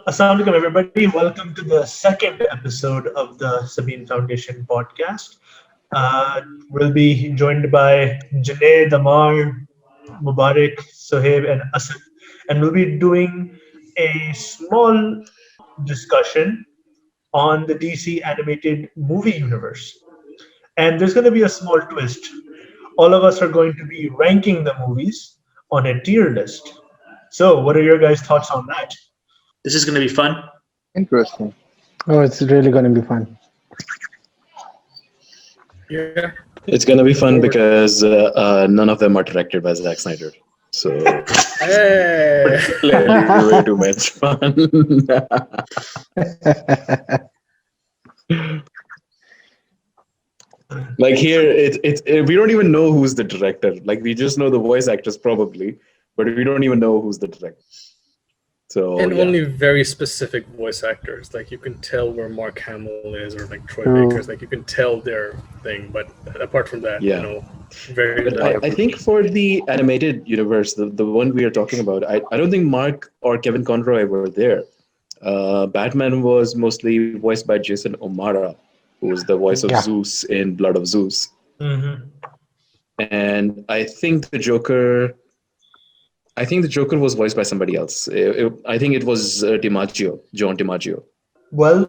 Assalamu alaikum, everybody. Welcome to the second episode of the Sabeen Foundation podcast. We'll be joined by Janae, Damar, Mubarak, Sohaib, and Asad. And we'll be doing a small discussion on the DC animated movie universe. And there's going to be a small twist. All of us are going to be ranking the movies on a tier list. So, what are your guys' thoughts on that? This is going to be fun. Interesting. Oh, it's really going to be fun. Yeah. It's gonna be fun because none of them are directed by Zack Snyder, so Hey. clearly way too much fun. Like here, we don't even know who's the director. Like we just know the voice actors probably, but we don't even know who's the director. So And yeah. only very specific voice actors. Like you can tell where Mark Hamill is or like Troy True. Baker's. Like you can tell their thing. But apart from that, Yeah. very But I think for the animated universe, the one we are talking about, I don't think Mark or Kevin Conroy were there. Batman was mostly voiced by Jason O'Mara, who was the voice of Yeah. Zeus in Blood of Zeus. Mm-hmm. And I think the Joker was voiced by somebody else. I think it was John DiMaggio. Well,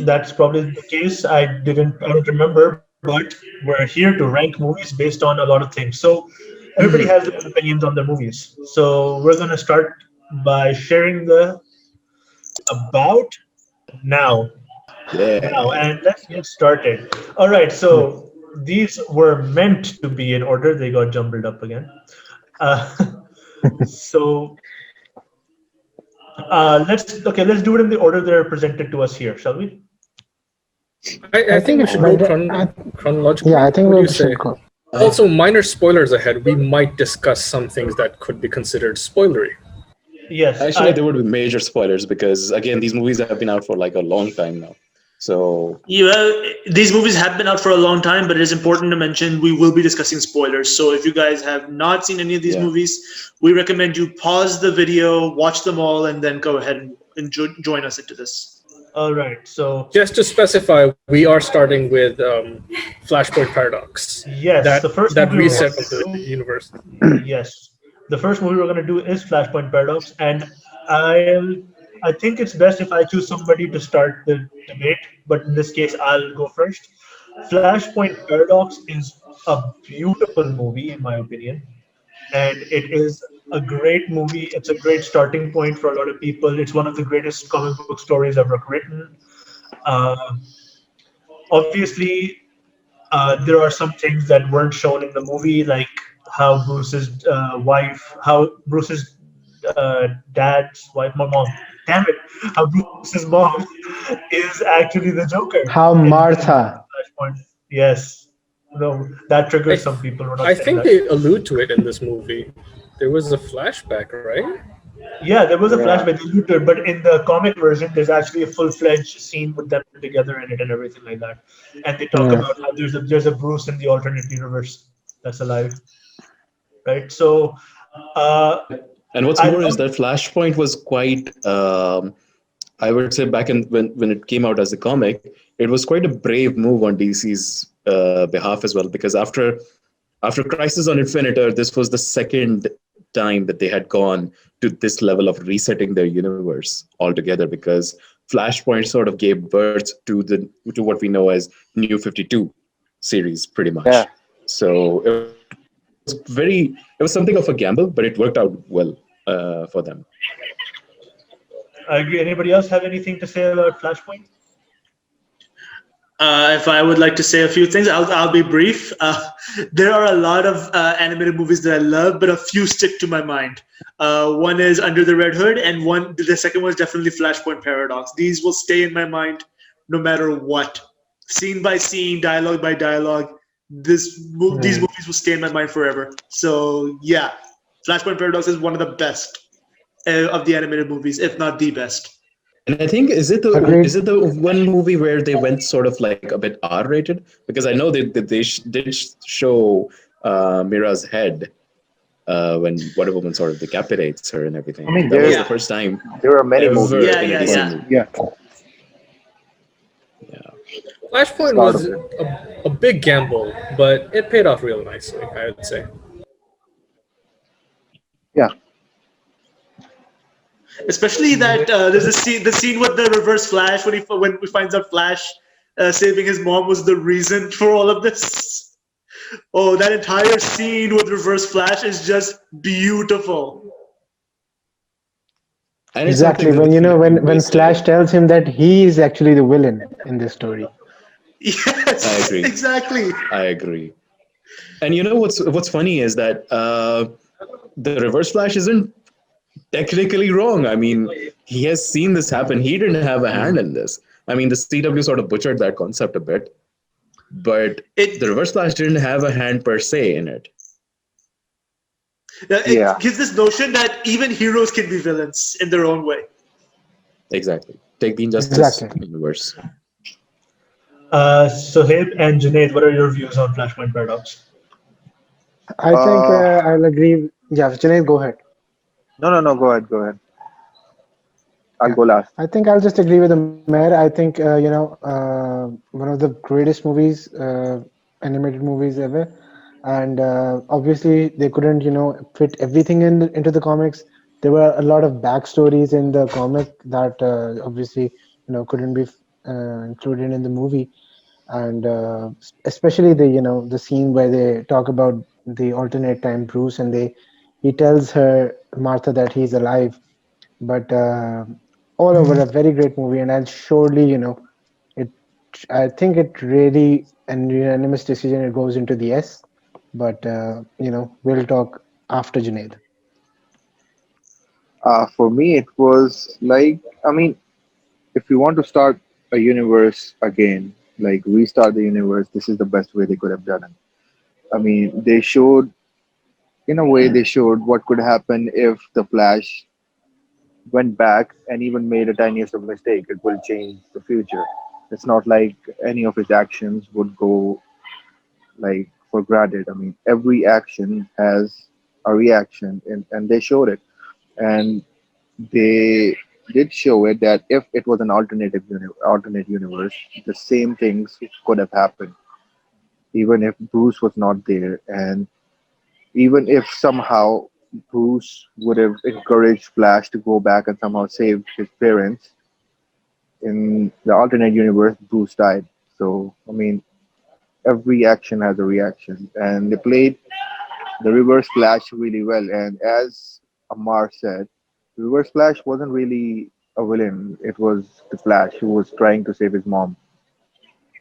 that's probably the case. I don't remember, but we're here to rank movies based on a lot of things. So everybody has their own opinions on their movies. So we're gonna start by sharing the about now. Yeah. And let's get started. All right, so these were meant to be in order. They got jumbled up again. Uh, so let's do it in the order they're presented to us here, shall we? I think we should go chronologically. Yeah, I think What do we you say? should go. Also, minor spoilers ahead. We might discuss some things that could be considered spoilery. Yes. Actually, there would be major spoilers because, again, these movies have been out for like a long time now. So, These movies have been out for a long time, but it is important to mention we will be discussing spoilers. So if you guys have not seen any of these Yeah. movies, we recommend you pause the video, watch them all, and then go ahead and join us into this. All right. So Just to specify, we are starting with Flashpoint Paradox. yes, That the first that movie we're reset gonna of the do- universe. Yes, the first movie we're going to do is Flashpoint Paradox, and I think it's best if I choose somebody to start the debate. But in this case, I'll go first. Flashpoint Paradox is a beautiful movie, in my opinion, and it is a great movie. It's a great starting point for a lot of people. It's one of the greatest comic book stories ever written. Uh, Obviously, there are some things that weren't shown in the movie, like how Bruce's dad's wife, my mom, damn it, how Bruce's mom is actually the Joker. How in Martha. Flashpoint. Yes, no, that triggers I- some people. We're not I saying think that. they allude to it in this movie. There was a flashback, right? Yeah, there was a Yeah. flashback they alluded to it, but in the comic version, there's actually a full-fledged scene with them together in it and everything like that. And they talk Yeah. about how there's a Bruce in the alternate universe that's alive, right? So, uh, and what's I more is love- that Flashpoint was quite, I would say, back in when it came out as a comic, it was quite a brave move on DC's behalf as well, because after Crisis on Infinite Earth, this was the second time that they had gone to this level of resetting their universe altogether, because Flashpoint sort of gave birth to what we know as New 52 series, pretty much. Yeah. So it was something of a gamble, but it worked out well for them. I agree. Anybody else have anything to say about Flashpoint? If I would like to say a few things, I'll be brief. There are a lot of animated movies that I love, but a few stick to my mind. One is Under the Red Hood, and the second one is definitely Flashpoint Paradox. These will stay in my mind no matter what. Scene by scene, dialogue by dialogue. These movies will stay in my mind forever. So yeah, Flashpoint Paradox is one of the best of the animated movies, if not the best. And I think Agreed. is it the one movie where they went sort of like a bit R-rated? Because I know they did show Mira's head when Wonder Woman sort of decapitates her and everything. I mean, That was the Yeah. first time there are many ever movies. Yeah, in a yeah, DC But yeah. movie. yeah, Yeah. Flashpoint start of was it. a big gamble, but it paid off real nicely, I would say. Yeah, Especially that there's the scene with the Reverse Flash when we finds out Flash saving his mom was the reason for all of this. Oh, that entire scene with Reverse Flash is just beautiful. And it's something Exactly. that the When film when wasted. Flash tells him that he is actually the villain in this story. I Yes, agree. exactly. I agree. And you know what's funny is that the Reverse Flash isn't technically wrong. I mean, he has seen this happen. He didn't have a hand in this. I mean, the CW sort of butchered that concept a bit, but the It Reverse Flash didn't have a hand per se in it. yeah. it gives this notion that even heroes can be villains in their own way. Exactly. Take the Injustice Exactly. universe. Sohaib and Junaid, what are your views on Flashpoint Paradox? I think Uh, I'll agree. Yeah, Junaid, go ahead. no, no, no. Go ahead, go ahead. I'll Yeah, go last. I think I'll just agree with the mayor. I think one of the greatest movies, animated movies ever, and obviously they couldn't fit everything into the comics. There were a lot of backstories in the comic that obviously couldn't be included in the movie, and especially the scene where they talk about the alternate time Bruce, and they he tells her Martha that he's alive, but all over a very great movie, and I'll surely it. I think it really an unanimous decision. It goes into the S, but we'll talk after Junaid. For me, it was like, I mean, if you want to start a universe again, like restart the universe, this is the best way they could have done it. I mean, they showed, in a way, they showed what could happen if the Flash went back and even made a tiniest of mistake. It will change the future. It's not like any of his actions would go like for granted. I mean, every action has a reaction, and they showed it. And they did show it that if it was an alternate universe, the same things could have happened, even if Bruce was not there, and even if somehow Bruce would have encouraged Flash to go back and somehow save his parents. In the alternate universe, Bruce died. So I mean, every action has a reaction, and they played the Reverse Flash really well. And as Amar said, Reverse Flash wasn't really a villain. It was the Flash who was trying to save his mom.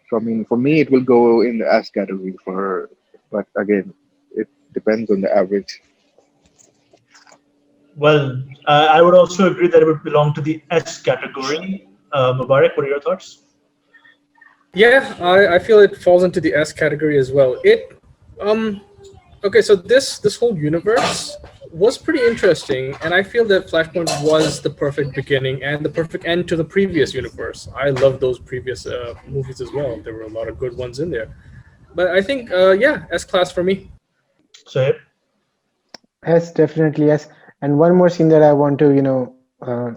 So I mean, for me, it will go in the S category for her. But again, it depends on the average. Well, I would also agree that it would belong to the S category. Mubarak, what are your thoughts? Yeah, I feel it falls into the S category as well. Um okay, so this whole universe was pretty interesting, and I feel that Flashpoint was the perfect beginning and the perfect end to the previous universe. I love those previous movies as well. There were a lot of good ones in there. But I think yeah, S class for me. Sohaib? Yes, definitely yes. And one more scene that I want to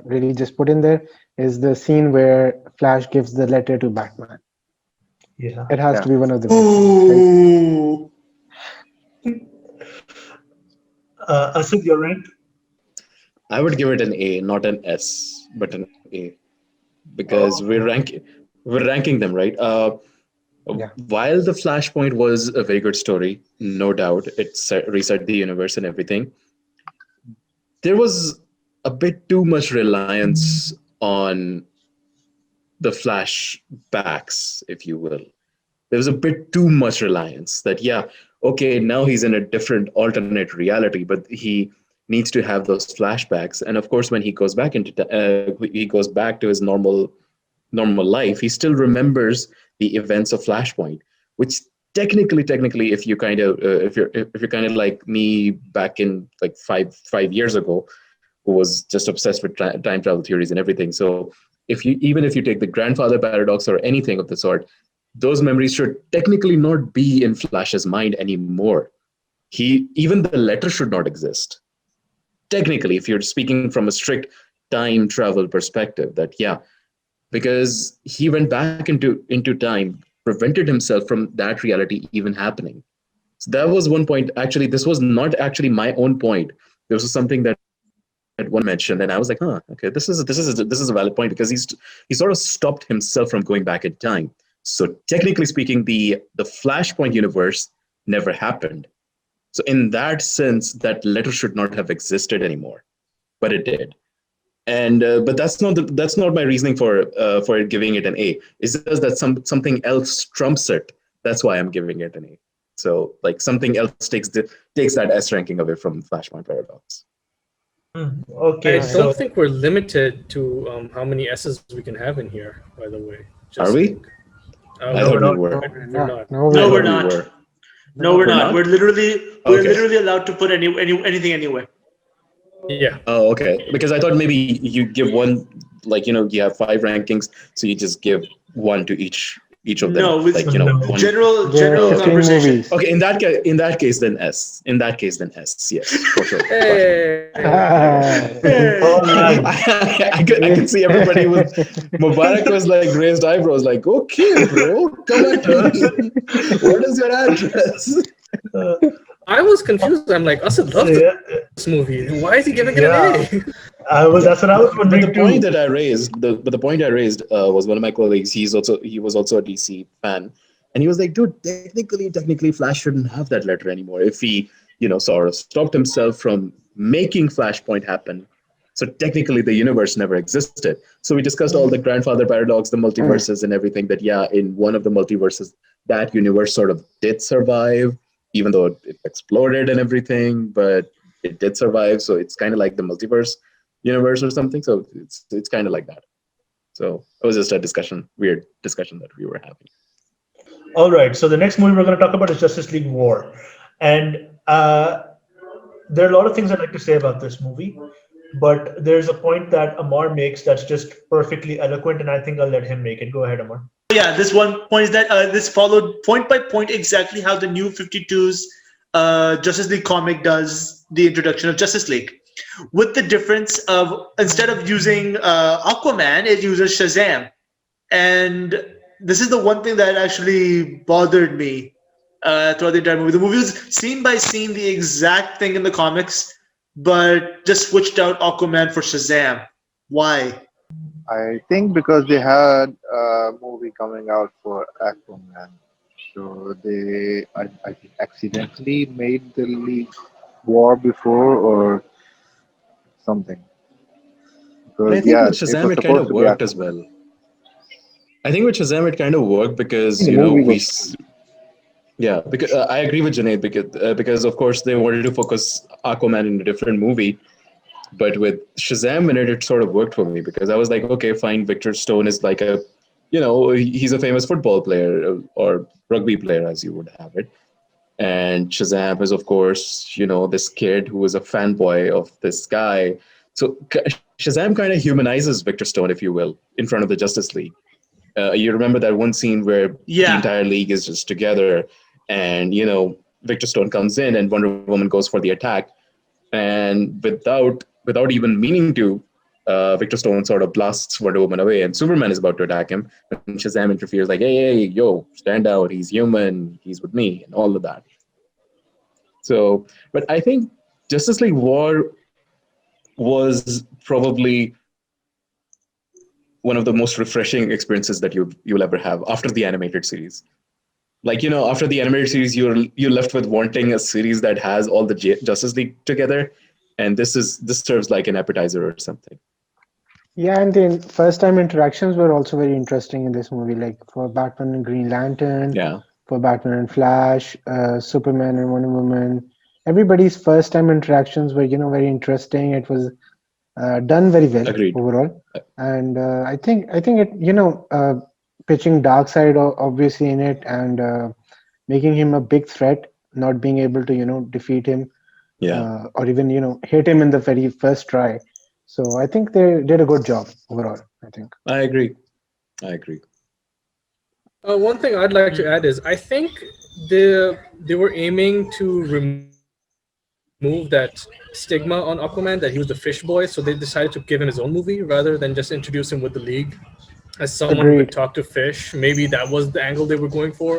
really just put in there is the scene where Flash gives the letter to Batman. Yeah. It has Yeah. to be one of the best scenes, right? Ooh. Asif, your rank? I would give it an A, not an S, but an A, because Oh, okay. we're ranking them right. Yeah. While the Flashpoint was a very good story, no doubt, reset the universe and everything. There was a bit too much reliance on the flashbacks, if you will. There was a bit too much reliance that, yeah, okay, now he's in a different alternate reality, but he needs to have those flashbacks. And of course, when he goes back he goes back to his normal life, he still remembers the events of Flashpoint, which technically, if you kind of if you're kind of like me back in like five years ago, who was just obsessed with time travel theories and everything. So if you even if you take the grandfather paradox or anything of the sort, those memories should technically not be in Flash's mind anymore. he even the letter should not exist. Technically, if you're speaking from a strict time travel perspective, that yeah, because he went back into time, prevented himself from that reality even happening. So that was one point. Actually, this was not actually my own point. This was something that one mentioned, and I was like, huh, okay, this is a valid point, because he sort of stopped himself from going back in time. So technically speaking, the Flashpoint universe never happened. So in that sense, that letter should not have existed anymore, but it did. And but that's not my reasoning for it giving it an A. It's just that something else trumps it. That's why I'm giving it an A. So like something else takes that S ranking away from Flashpoint Paradox. Okay, I so don't think we're limited to how many S's we can have in here. By the way, Are just we? I no, we're thought we not. were. No, we're we're not. not. No, No, I we're we're thought we not. not. were. No, we're We're not. not. We're Okay. literally allowed to put anything anywhere. Yeah. Oh, okay. Because I thought maybe you give one, like you have five rankings, so you just give one to each of them, No, with like No. one. There are general Oh, okay. 15 conversation. movies. Okay, in that case, then S. In that case, then S. Yes, for sure. Flashpoint. Hey. All right. I could see everybody was Mubarak was like raised eyebrows, like, okay, bro, come at me. What is your address? Uh, I was confused. I'm like, Asad so loves this movie. Why is he giving it an A? yeah, I was. Yeah, That's what I was but the wondering point too. that I raised, the point I raised was one of my colleagues. He was also a DC fan, and he was like, dude, technically, Flash shouldn't have that letter anymore if he sort of stopped himself from making Flashpoint happen. So technically, the universe never existed. So we discussed all the grandfather paradox, the multiverses, and everything. That yeah, in one of the multiverses, that universe sort of did survive, even though it exploded and everything, but it did survive. So it's kind of like the multiverse universe or something. So it's kind of like that. So it was just a weird discussion that we were having. All right. So the next movie we're going to talk about is Justice League War, and there are a lot of things I'd like to say about this movie, but there's a point that Amar makes that's just perfectly eloquent, and I think I'll let him make it. Go ahead, Amar. Yeah, this one point is that this followed point by point exactly how the new 52's Justice League comic does the introduction of Justice League. With the difference of instead of using Aquaman, it uses Shazam. And this is the one thing that actually bothered me throughout the entire movie. The movie was scene by scene the exact thing in the comics, but just switched out Aquaman for Shazam. Why? I think because they had a movie coming out for Aquaman, so I think accidentally made the League War before or something. But I Because think yeah, with it Shazam, was it kind supposed of to be worked as Aquaman. well. I think with Shazam, it kind of worked I think because the movie was yeah, because I agree with Junaid because of course they wanted to focus Aquaman in a different movie. But with Shazam in it, it sort of worked for me because I was like, okay, fine. Victor Stone is like he's a famous football player or rugby player, as you would have it. And Shazam is, of course, this kid who is a fanboy of this guy. So Shazam kind of humanizes Victor Stone, if you will, in front of the Justice League. You remember that one scene where the Yeah. entire league is just together, and Victor Stone comes in, and Wonder Woman goes for the attack, and without even meaning to, Victor Stone sort of blasts Wonder Woman away, and Superman is about to attack him, and Shazam interferes like, hey, yo, stand out, he's human, he's with me, and all of that. So, but I think Justice League War was probably one of the most refreshing experiences that you'll ever have after the animated series. Like after the animated series, you're left with wanting a series that has all the Justice League together, and this serves like an appetizer or something. Yeah, and the first time interactions were also very interesting in this movie, like for Batman and Green Lantern, Yeah, for Batman and Flash, Superman and Wonder Woman. Everybody's first time interactions were, very interesting. It was done very well agreed. overall, and I think it, pitching Darkseid obviously in it, and making him a big threat, not being able to, defeat him Yeah, or even hit him in the very first try. So I think they did a good job overall. I think. I agree. I agree. One thing I'd like to add is I think they were aiming to remove remove that stigma on Aquaman that he was the fish boy, so they decided to give him his own movie rather than just introduce him with the League as someone who could Agreed. talk to fish. Maybe that was the angle they were going for.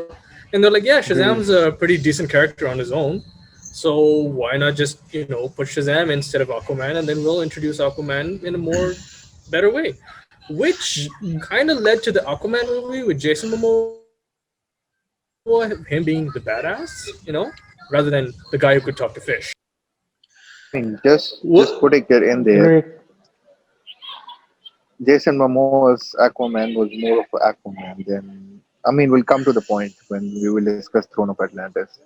And they're like, yeah, Agreed. Shazam's a pretty decent character on his own. So why not just, put Shazam instead of Aquaman, and then we'll introduce Aquaman in a more better way. Which kind of led to the Aquaman movie with Jason Momoa, him being the badass, rather than the guy who could talk to fish. I mean, just What? putting it in there, Agreed. Jason Momoa's Aquaman was more of an Aquaman than. I mean, we'll come to the point when we will discuss Throne of Atlantis.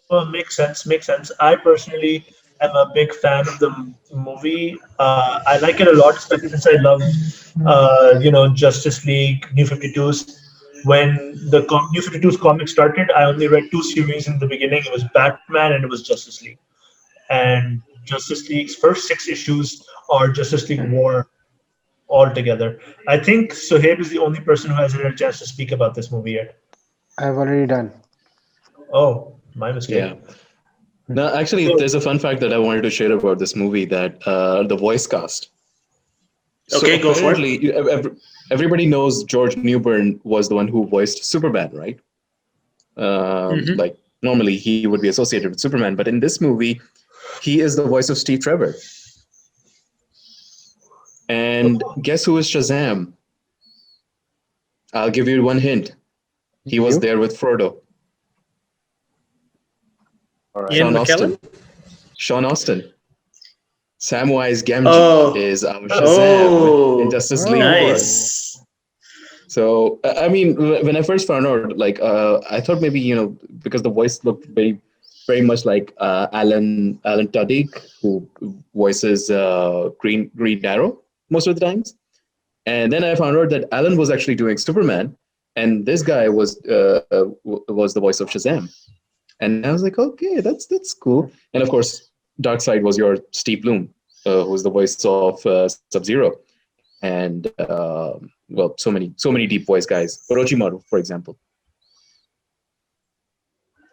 Well, makes sense. Makes sense. I personally am a big fan of the movie. I like it a lot, especially since I loved, Justice League, New 52s. When the New 52s comic started, I only read two series in the beginning. It was Batman and it was Justice League. And Justice League's first six issues are Justice League War altogether. I think Sohaib is the only person who hasn't had a chance to speak about this movie yet. I've already done. Oh, my mistake. Yeah. Now, actually, So, there's a fun fact that I wanted to share about this movie that the voice cast. So Okay, go for it. apparently, everybody knows George Newbern was the one who voiced Superman, right? Hmm. Like normally he would be associated with Superman, but in this movie, he is the voice of Steve Trevor. And guess who is Shazam? I'll give you one hint. He was You? there with Frodo. All right. Ian Sean McKellen? Austin. Sean Austin. Samwise Gamgee Oh, is our Shazam in oh, Justice League War. Oh, nice. So I mean, when I first found out, like, I thought maybe because the voice looked very much like Alan Tudyk, who voices Green Arrow most of the times. And then I found out that Alan was actually doing Superman, and this guy was the voice of Shazam. And I was like, okay, that's cool. And of course, Darkseid was your Steve Bloom, who was the voice of Sub Zero, and well, so many deep voice guys. Orochimaru, for example.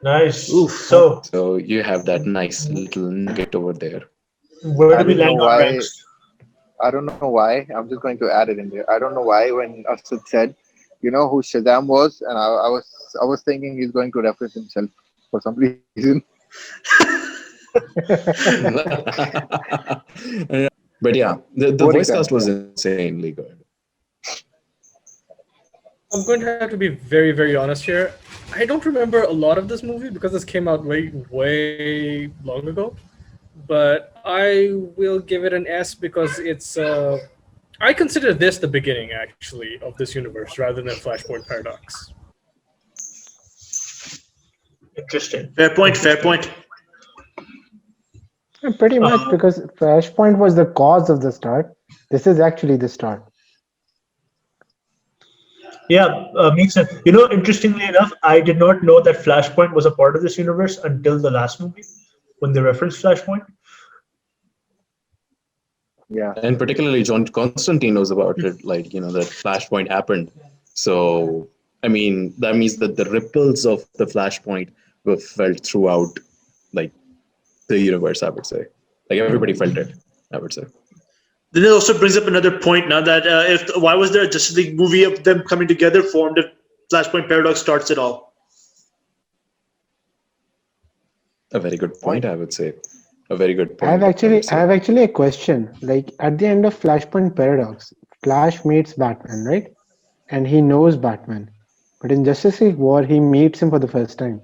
nice. Oof. So, So you have that nice little nugget over there. where do I we don't know land on why. ranks? I don't know why. I'm just going to add it in there. I don't know why when Asad said, you know who Shazam was, and I was thinking he's going to reference himself for some reason. But yeah, the Boring voice times, cast was yeah. insanely good. I'm going to have to be very, very honest here. I don't remember a lot of this movie because this came out way, way long ago. But I will give it an S because it's. I consider this the beginning, actually, of this universe rather than Flashpoint Paradox. Interesting. Fair point. Fair Interesting. point. pretty much Uh, because Flashpoint was the cause of the start. This is actually the start. yeah, makes sense. Interestingly enough, I did not know that Flashpoint was a part of this universe until the last movie when they referenced Flashpoint. Yeah. And particularly John Constantine knows about it, like that Flashpoint happened. So I mean, that means that the ripples of the Flashpoint were felt throughout, like, the universe. I would say, like, everybody felt it. I would say. Then it also brings up another point now that if why was there a Justice League movie of them coming together formed if Flashpoint Paradox starts it all? A very good Point. point. I would say. A very good I have point. I would actually, I say. have actually a question. Like at the end of Flashpoint Paradox, Flash meets Batman, right? And he knows Batman. But in Justice League War, he meets him for the first time.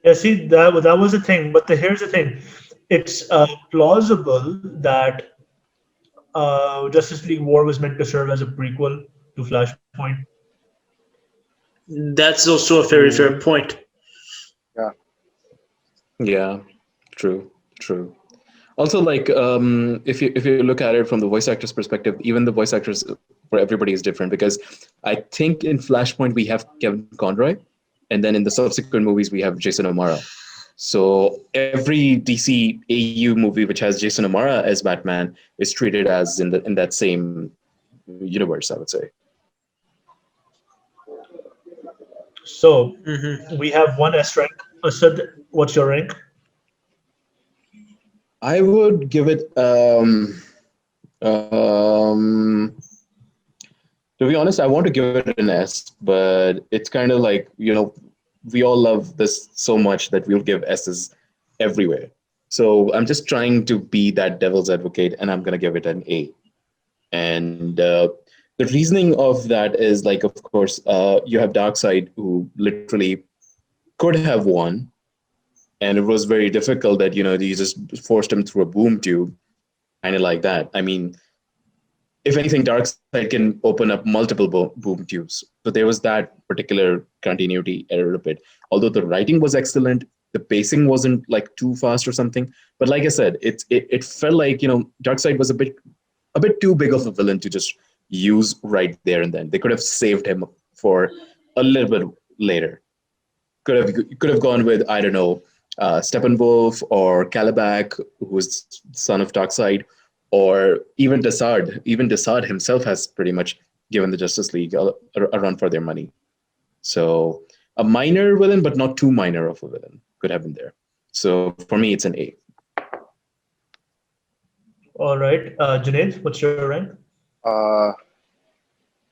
Yeah, see, that was the thing. But here's the thing: it's plausible that Justice League War was meant to serve as a prequel to Flashpoint. That's also a very Hmm. fair point. Yeah. Yeah. True. True. Also, like, if you look at it from the voice actors' perspective, even the voice actors for everybody is different, because I think in Flashpoint we have Kevin Conroy, and then in the subsequent movies we have Jason O'Mara. So every DC AU movie which has Jason O'Mara as Batman is treated as in that same universe, I would say. So Hmm. we have one S rank Asad, what's your rank? I would give it um to be honest, I want to give it an S, but it's kind of like, we all love this so much that we'll give S's everywhere. So I'm just trying to be that devil's advocate, and I'm gonna give it an A. And the reasoning of that is, like, of course, you have Darkseid, who literally could have won, and it was very difficult that you just forced him through a boom tube, kind of like that. I mean, if anything, Darkseid can open up multiple boom tubes. So there was that particular continuity error a bit. Although the writing was excellent, the pacing wasn't like too fast or something. But like I said, it felt like Darkseid was a bit too big of a villain to just use right there and then. They could have saved him for a little bit later. Could have gone with, I don't know, Steppenwolf or Kalibak, who's son of Darkseid, or even Desaad. Even Desaad himself has pretty much given the Justice League a run for their money. So a minor villain, but not too minor of a villain, could have been there. So for me, it's an A. All right. Junaid, what's your rank? Uh,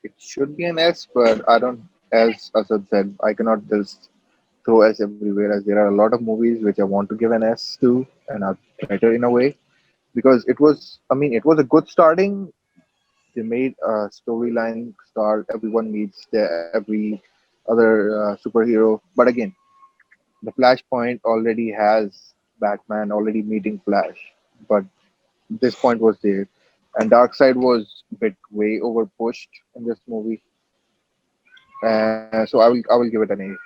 it should be an S, but I don't. As Asad said, I cannot just throw S everywhere. As there are a lot of movies which I want to give an S to, and are better in a way because it was. I mean, it was a good starting. They made a storyline start. Everyone meets every other superhero. But again, the Flashpoint already has Batman already meeting Flash, but this point was there, and Darkseid was a bit way over pushed in this movie. So I will give it an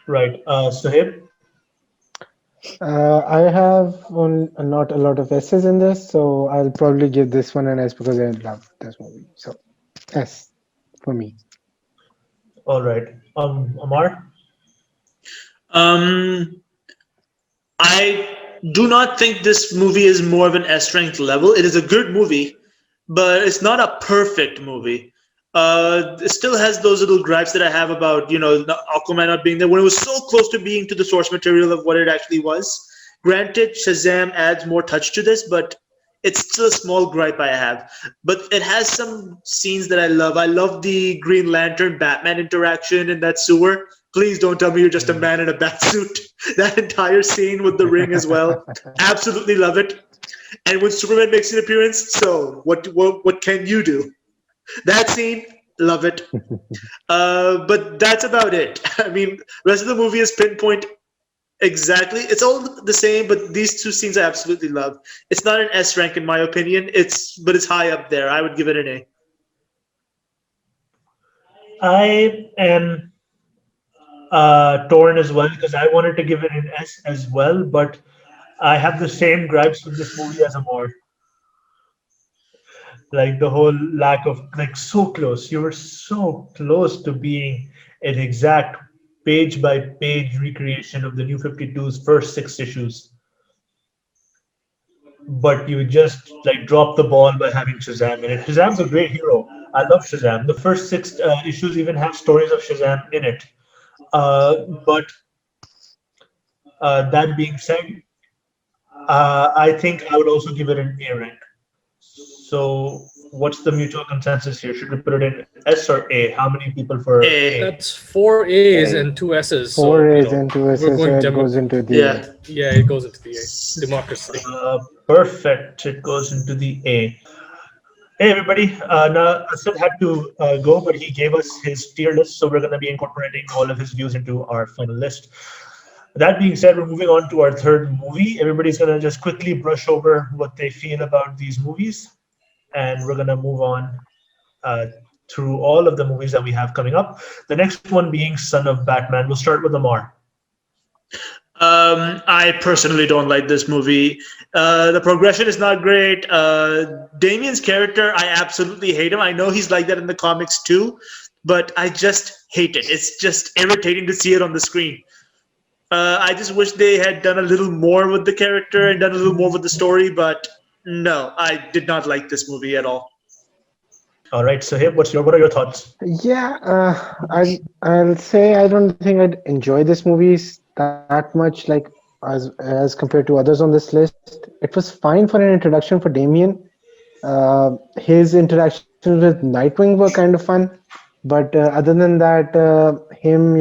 A. Right. Suhaib? I have not a lot of S's in this, so I'll probably give this one an S because I love this movie. So S for me. All right. Amar? Um, I do not think this movie is more of an S rank level. It is a good movie, but it's not a perfect movie. It still has those little gripes that I have about Aquaman not being there when it was so close to being to the source material of what it actually was. Granted, Shazam adds more touch to this, but it's still a small gripe I have. But it has some scenes that I love. I love the Green Lantern Batman interaction in that sewer. Please don't tell me you're just a man in a bat suit. That entire scene with the ring as well. Absolutely love it. And when Superman makes an appearance, so what can you do? That scene, love it. But that's about it. I mean, rest of the movie is pinpoint exactly. It's all the same, but these two scenes I absolutely love. It's not an S rank in my opinion. But it's high up there. I would give it an A. I am torn as well because I wanted to give it an S as well, but I have the same gripes with this movie as Amar. Like the whole lack of, like, so close. You were so close to being an exact page by page recreation of the New 52's first six issues, but you just like dropped the ball by having Shazam in it. Shazam's a great hero. I love Shazam. The first six issues even have stories of Shazam in it. But that being said, I think I would also give it an A rank. So, what's the mutual consensus here? Should we put it in S or A? How many people for A. A? That's four A's A. and two S's. So, Four A's and two we're S's, so going it goes into the Yeah. A. yeah, it goes into the A. Democracy. Perfect. It goes into the A. Hey, everybody. Now, Asad had to go, but he gave us his tier list, so we're going to be incorporating all of his views into our final list. That being said, we're moving on to our third movie. Everybody's going to just quickly brush over what they feel about these movies, and we're going to move on uh, through all of the movies that we have coming up. The next one being Son of Batman. We'll start with Amar. I personally don't like this movie. The progression is not great. Damien's character, I absolutely hate him. I know he's like that in the comics too, but I just hate it. It's just irritating to see it on the screen. I just wish they had done a little more with the character and done a little more with the story, but no, I did not like this movie at all. All right, so hey, what are your thoughts? Yeah, I'll say I don't think I'd enjoy this movies that much like as compared to others on this list. It was fine for an introduction for Damien. His interactions with Nightwing were kind of fun, but other than that, him,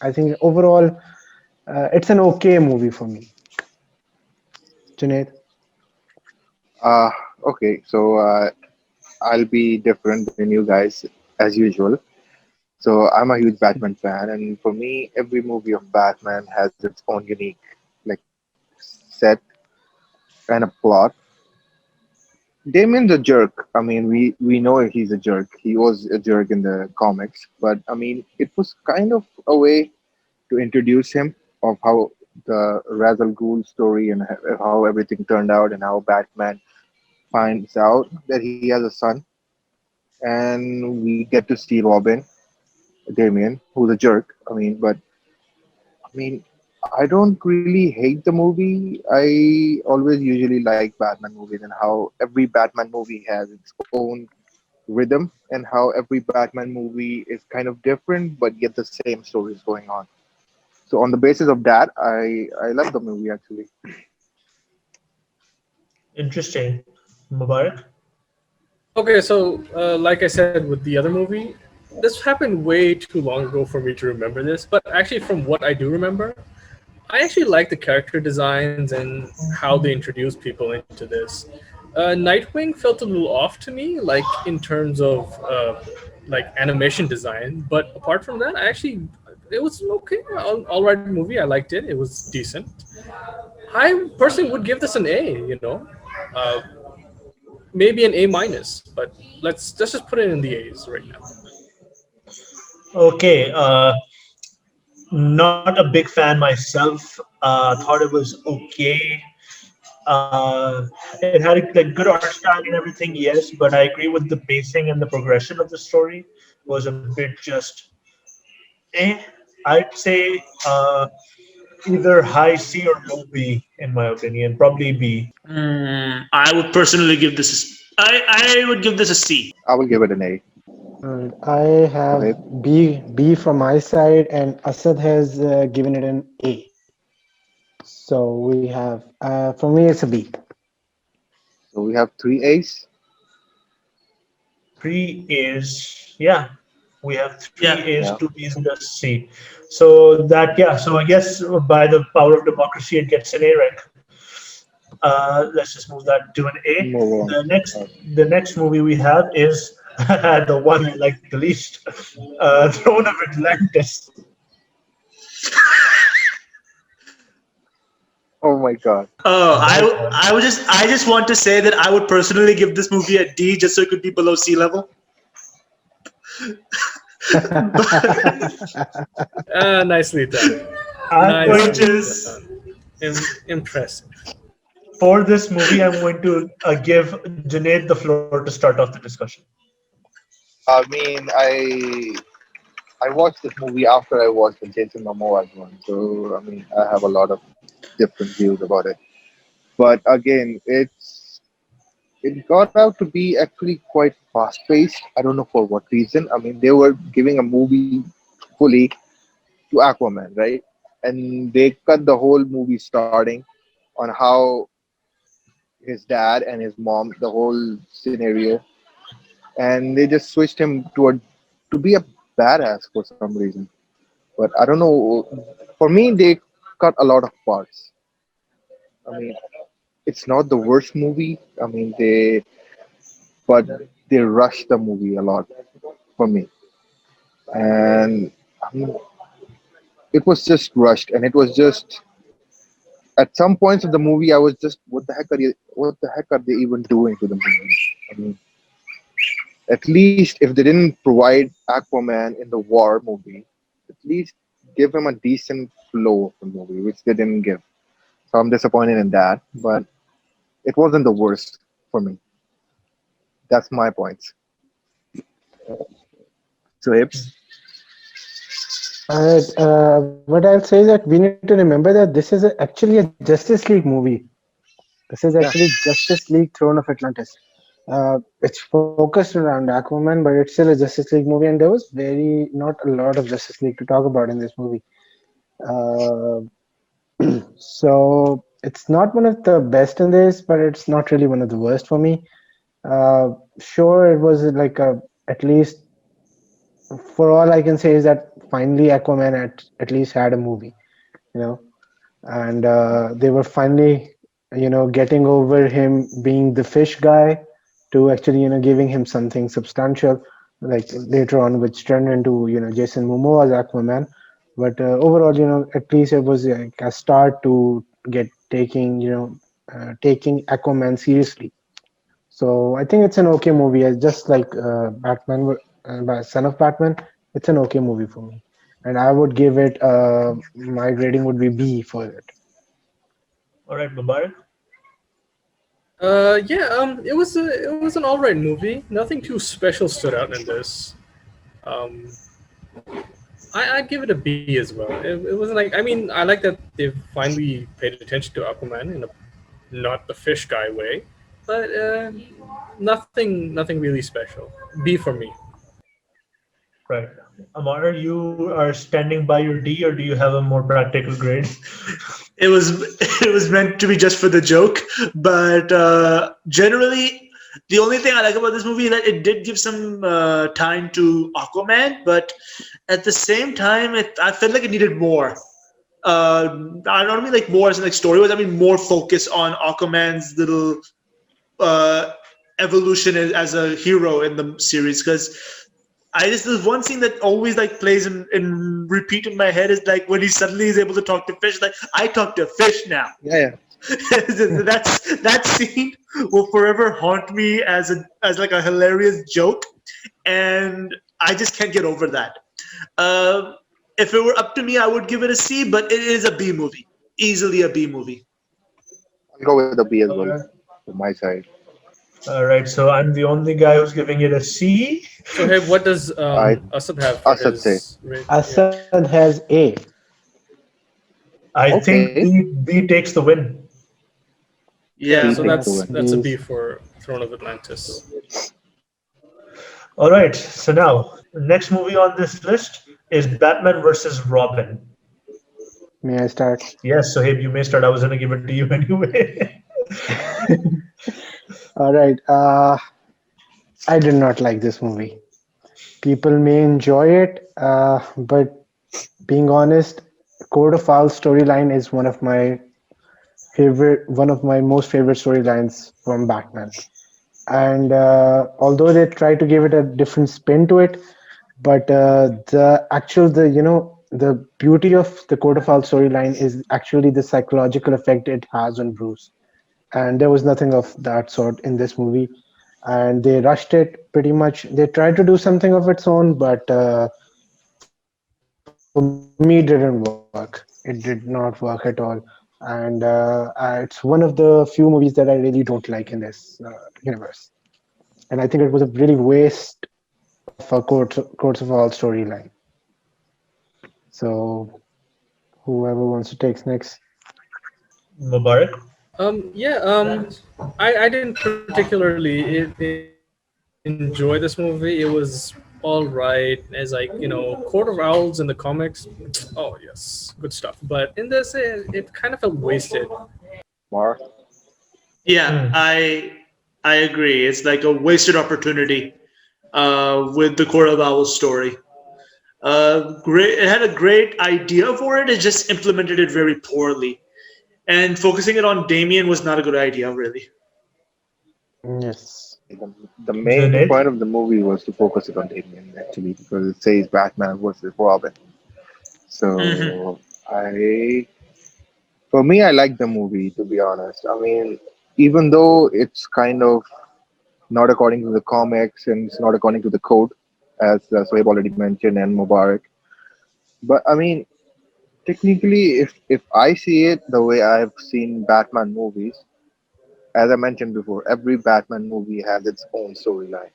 I think overall, it's an okay movie for me. Junaid. Uh, okay, so I'll be different than you guys as usual. So I'm a huge Batman fan, and for me, every movie of Batman has its own unique, like, set and a plot. Damien's a jerk. I mean, we know he's a jerk. He was a jerk in the comics, but I mean, it was kind of a way to introduce him of how the Ra's al Ghul story and how everything turned out, and how Batman finds out that he has a son, and we get to see Robin, Damien, who's a jerk. I mean, I don't really hate the movie. I always usually like Batman movies and how every Batman movie has its own rhythm and how every Batman movie is kind of different but yet the same story is going on. So on the basis of that, I love the movie actually. Interesting. Mubarak? Okay, so like I said with the other movie, this happened way too long ago for me to remember this. But actually, from what I do remember, I actually like the character designs and how they introduce people into this. Nightwing felt a little off to me, like in terms of like animation design. But apart from that, I actually it was okay, all right movie. I liked it. It was decent. I personally would give this an A. Uh, maybe an A minus, but let's just put it in the A's right now. Okay, not a big fan myself. Thought it was okay. It had like good art style and everything, yes, but I agree with the pacing and the progression of the story was a bit just eh. I'd say either high C or low B in my opinion, probably B. I would personally give this. I would give this a C. I will give it an A. I So have B from my side, and Asad has given it an A. So we have, for me, it's a B. we have three A's. Three A's, yeah. We have three Yeah. A's, Yeah. two B's, and a C. So that, yeah. So I guess by the power of democracy, it gets an A rank. Let's just move that to an A. Move on. The next movie we have is the one I like the least, Throne of Atlantis. Oh my God. Oh, My God. I just want to say that I would personally give this movie a D just so it could be below sea level. Nicely done. I'm going Which Nicely to is done. Impressive. for this movie. I'm going to give Junaid the floor to start off the discussion. I mean, I watched this movie after I watched the Jason Momoa's one, so I mean, I have a lot of different views about it. But again, it got out to be actually quite fast paced. I don't know for what reason. I mean, they were giving a movie fully to Aquaman, right? And they cut the whole movie starting on how his dad and his mom, the whole scenario, and they just switched him to be a badass for some reason. But I don't know. For me, they cut a lot of parts. I mean, it's not the worst movie. I mean, but they rushed the movie a lot for me, and I mean, it was just rushed, and it was just at some points of the movie, I was just, what the heck are they even doing to the movie? I mean, at least if they didn't provide Aquaman in the war movie, at least give him a decent flow of the movie, which they didn't give. So I'm disappointed in that, but it wasn't the worst for me. That's my points. So Hips, What I'll say is that we need to remember that this is actually a Justice League movie. This is yeah, actually Justice League Throne of Atlantis. It's focused around Aquaman, but it's still a Justice League movie, and there was very not a lot of Justice League to talk about in this movie. Uh, so it's not one of the best in this, but it's not really one of the worst for me. Sure, it was like a at least for all I can say is that finally Aquaman at least had a movie, you know, and they were finally, getting over him being the fish guy to actually, giving him something substantial, like later on, which turned into, Jason Momoa's Aquaman. But overall, at least it was like a start to get taking Aquaman seriously. So I think it's an okay movie. It's just like by Son of Batman. It's an okay movie for me, and I would give it. My grading would be B for it. All right, Mubarak. Yeah, it was an alright movie. Nothing too special stood out in this. Um, I'd give it a B as well. It wasn't like, I mean, I like that they've finally paid attention to Aquaman in a not the fish guy way, but nothing really special. B for me. Right. Amar, you are standing by your D, or do you have a more practical grade? It was it was meant to be just for the joke, but generally, the only thing I like about this movie is that it did give some time to Aquaman, but at the same time, I felt like it needed more. I don't mean like more as in like story wise. I mean more focus on Aquaman's little uh, evolution as a hero in the series, because I just there's one scene that always like plays in repeat in my head is like when he suddenly is able to talk to fish. Like I talk to fish now. Yeah, That scene will forever haunt me as like a hilarious joke, and I just can't get over that. Um, if it were up to me, I would give it a C, but it is a B movie, easily a B movie. I'll go with the B as All well right. from my side. All right. So I'm the only guy who's giving it a C. So hey, what does I Asad have for Asad say. his rate? Yeah. Assad has A. I Okay, think B takes the win. Yeah, B so Yeah. takes the that's win. that's a He's B for Throne of Atlantis. All right. So now, the next movie on this list is Batman versus Robin. May I start? Yes, so Sohaib, you may start. I was going to give it to you anyway. All right. I did not like this movie. People may enjoy it, but being honest, Court of Owls storyline is one of my most favorite storylines from Batman. And although they try to give it a different spin to it, but the beauty of the Court of Owls storyline is actually the psychological effect it has on Bruce. And there was nothing of that sort in this movie, and they rushed it pretty much. They tried to do something of its own, but for me it didn't work. It did not work at all. And it's one of the few movies that I really don't like in this universe. And I think it was a really waste of a Courts of All storyline. So whoever wants to take next. Mubarak. Yeah, I didn't particularly enjoy this movie. It was all right as like, Court of Owls in the comics. Oh yes, good stuff. But in this, it kind of felt wasted. Mar. Yeah, Hmm. I agree. It's like a wasted opportunity with the Court of Owls story. Great. It had a great idea for it. It just implemented it very poorly. And focusing it on Damien was not a good idea, really. Yes. The main Junaid. point of the movie was to focus it on Damien actually because it says Batman versus Robin. Hmm. So I, for me, I like the movie to be honest. I mean, even though it's kind of not according to the comics and it's not according to the code, as Sohaib already mentioned and Mubarak. But I mean, technically, if I see it the way I've seen Batman movies, as I mentioned before, every Batman movie has its own storyline,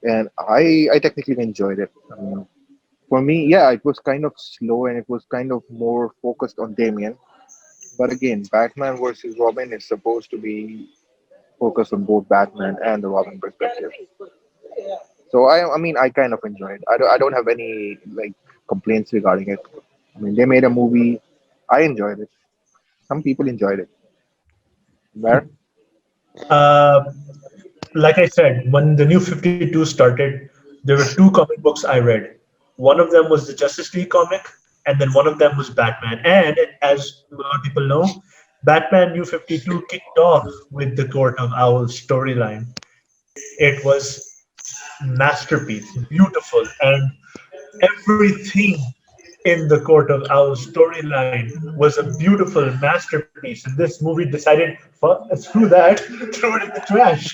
and I technically enjoyed it. I mean, for me, yeah, it was kind of slow and it was kind of more focused on Damien. But again, Batman versus Robin is supposed to be focus on both Batman and the Robin perspective. So I mean, I kind of enjoy it. I don't have any like complaints regarding it. I mean, they made a movie. I enjoyed it. Some people enjoyed it. Where? Uh, like I said, when the new 52 started, there were two comic books I read. One of them was the Justice League comic, and then one of them was Batman. And as a lot of people know, Batman New 52 kicked off with the Court of Owls storyline. It was masterpiece, beautiful, and everything in the Court of Owls storyline was a beautiful masterpiece. And this movie decided, screw that, throw it in the trash.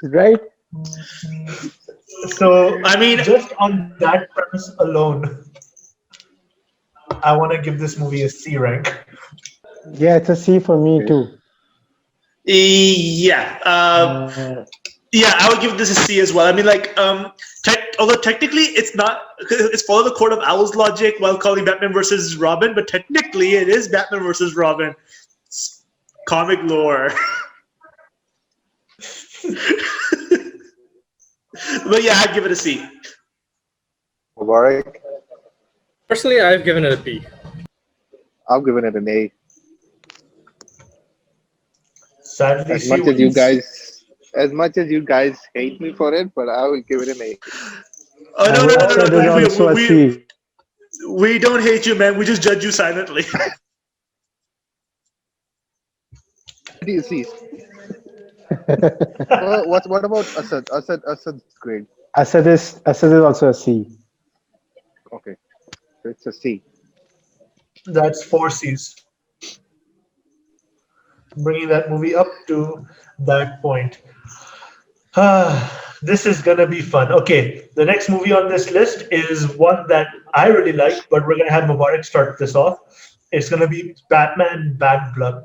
Right? So, I mean, just on that premise alone, I want to give this movie a C rank. Yeah, it's a C for me Okay. too. yeah. Uh, Yeah, I would give this a C as well. I mean, like, although technically it's not, it's follow the Court of Owls logic while calling Batman versus Robin, but technically it is Batman versus Robin. It's comic lore. But yeah, I'd give it a C. Mubarak? Personally, I've given it a B. I've given it an A. Sadly, As C much as you wins. guys, as much as you guys hate me for it, but I will give it an A. Oh no no I no would no say no! it is We, we, also a we, C. we don't hate you, man. We just judge you silently. D C. What about Asad? Asad's grade. Asad is also a C. Okay, so it's a C. That's four C's, bringing that movie up to that point. This is gonna be fun. Okay, the next movie on this list is one that I really like, but we're gonna have Mubarak start this off. It's gonna be Batman Bad Blood.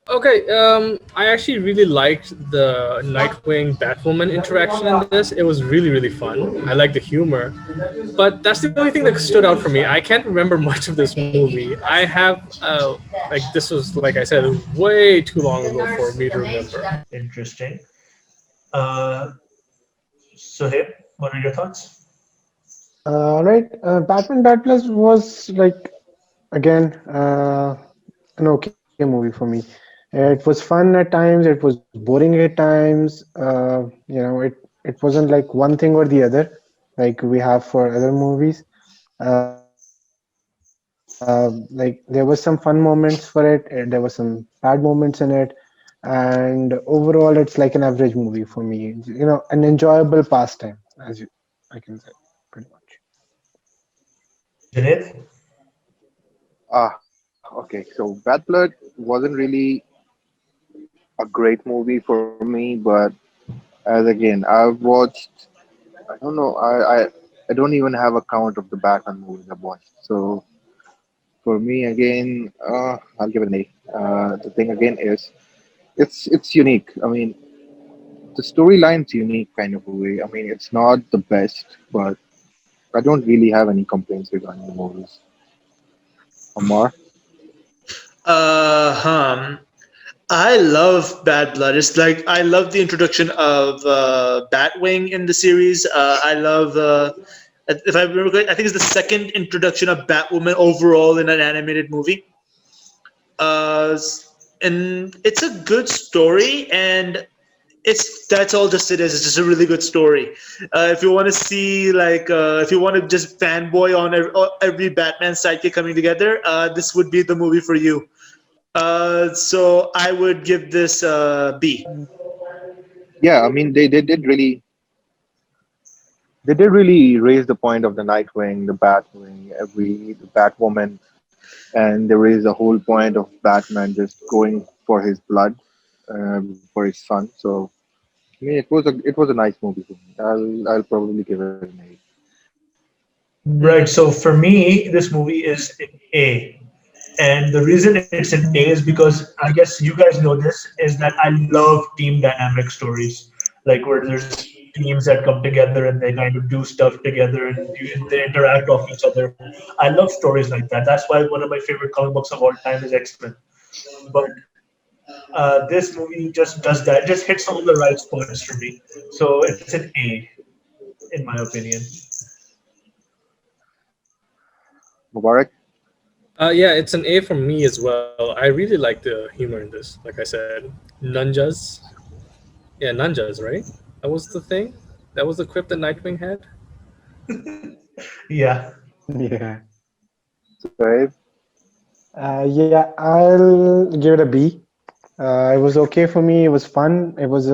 Okay, I actually really liked the Nightwing Batwoman interaction in this. It was really, really fun. I like the humor. But that's the only thing that stood out for me. I can't remember much of this movie. I have, like, this was, like I said, way too long ago for me to remember. Interesting. Uh, Sohaib, what are your thoughts? Right. Batman Bad Plus was like again an okay movie for me. It was fun at times. It was boring at times. It wasn't like one thing or the other like we have for other movies. Like there was some fun moments for it. And there were some bad moments in it. And overall, it's like an average movie for me. An enjoyable pastime, I can say pretty much. Junaid? Okay. So Bad Blood wasn't really a great movie for me, but as again, I've watched. I don't know. I don't even have a count of the Batman movies I've watched. So for me, again, I'll give it an A. The thing again is it's unique. I mean, the storyline's unique kind of a way. I mean, it's not the best, but I don't really have any complaints regarding the movies. Amar? Huh. I love Bad Blood. It's like I love the introduction of Batwing in the series. I love, if I remember correctly, I think it's the second introduction of Batwoman overall in an animated movie. Uh, and it's a good story, and it's that's all just it is. It's just a really good story. If you want to see like, if you want to just fanboy on every Batman sidekick coming together, this would be the movie for you. So I would give this B. Yeah, I mean they did really raise the point of the Nightwing, the Batwing, the Batwoman, and there is a whole point of Batman just going for his blood, for his son. So I mean, it was a nice movie for me. I'll probably give it an A. Right, so for me, this movie is an A. And the reason it's an A is because I guess you guys know this is that I love team dynamic stories, like where there's teams that come together and they kind of do stuff together and they interact off each other. I love stories like that. That's why one of my favorite comic books of all time is X Men. But This movie just does that, just hits all the right points for me. So it's an A, in my opinion. Mubarak. Yeah, it's an A from me as well. I really like the humor in this. Like I said, Nunjas. Yeah, Nunjas, right? That was the thing. That was the quip that Nightwing had. Yeah. Yeah. Right? Yeah, I'll give it a B. It was okay for me. It was fun. It was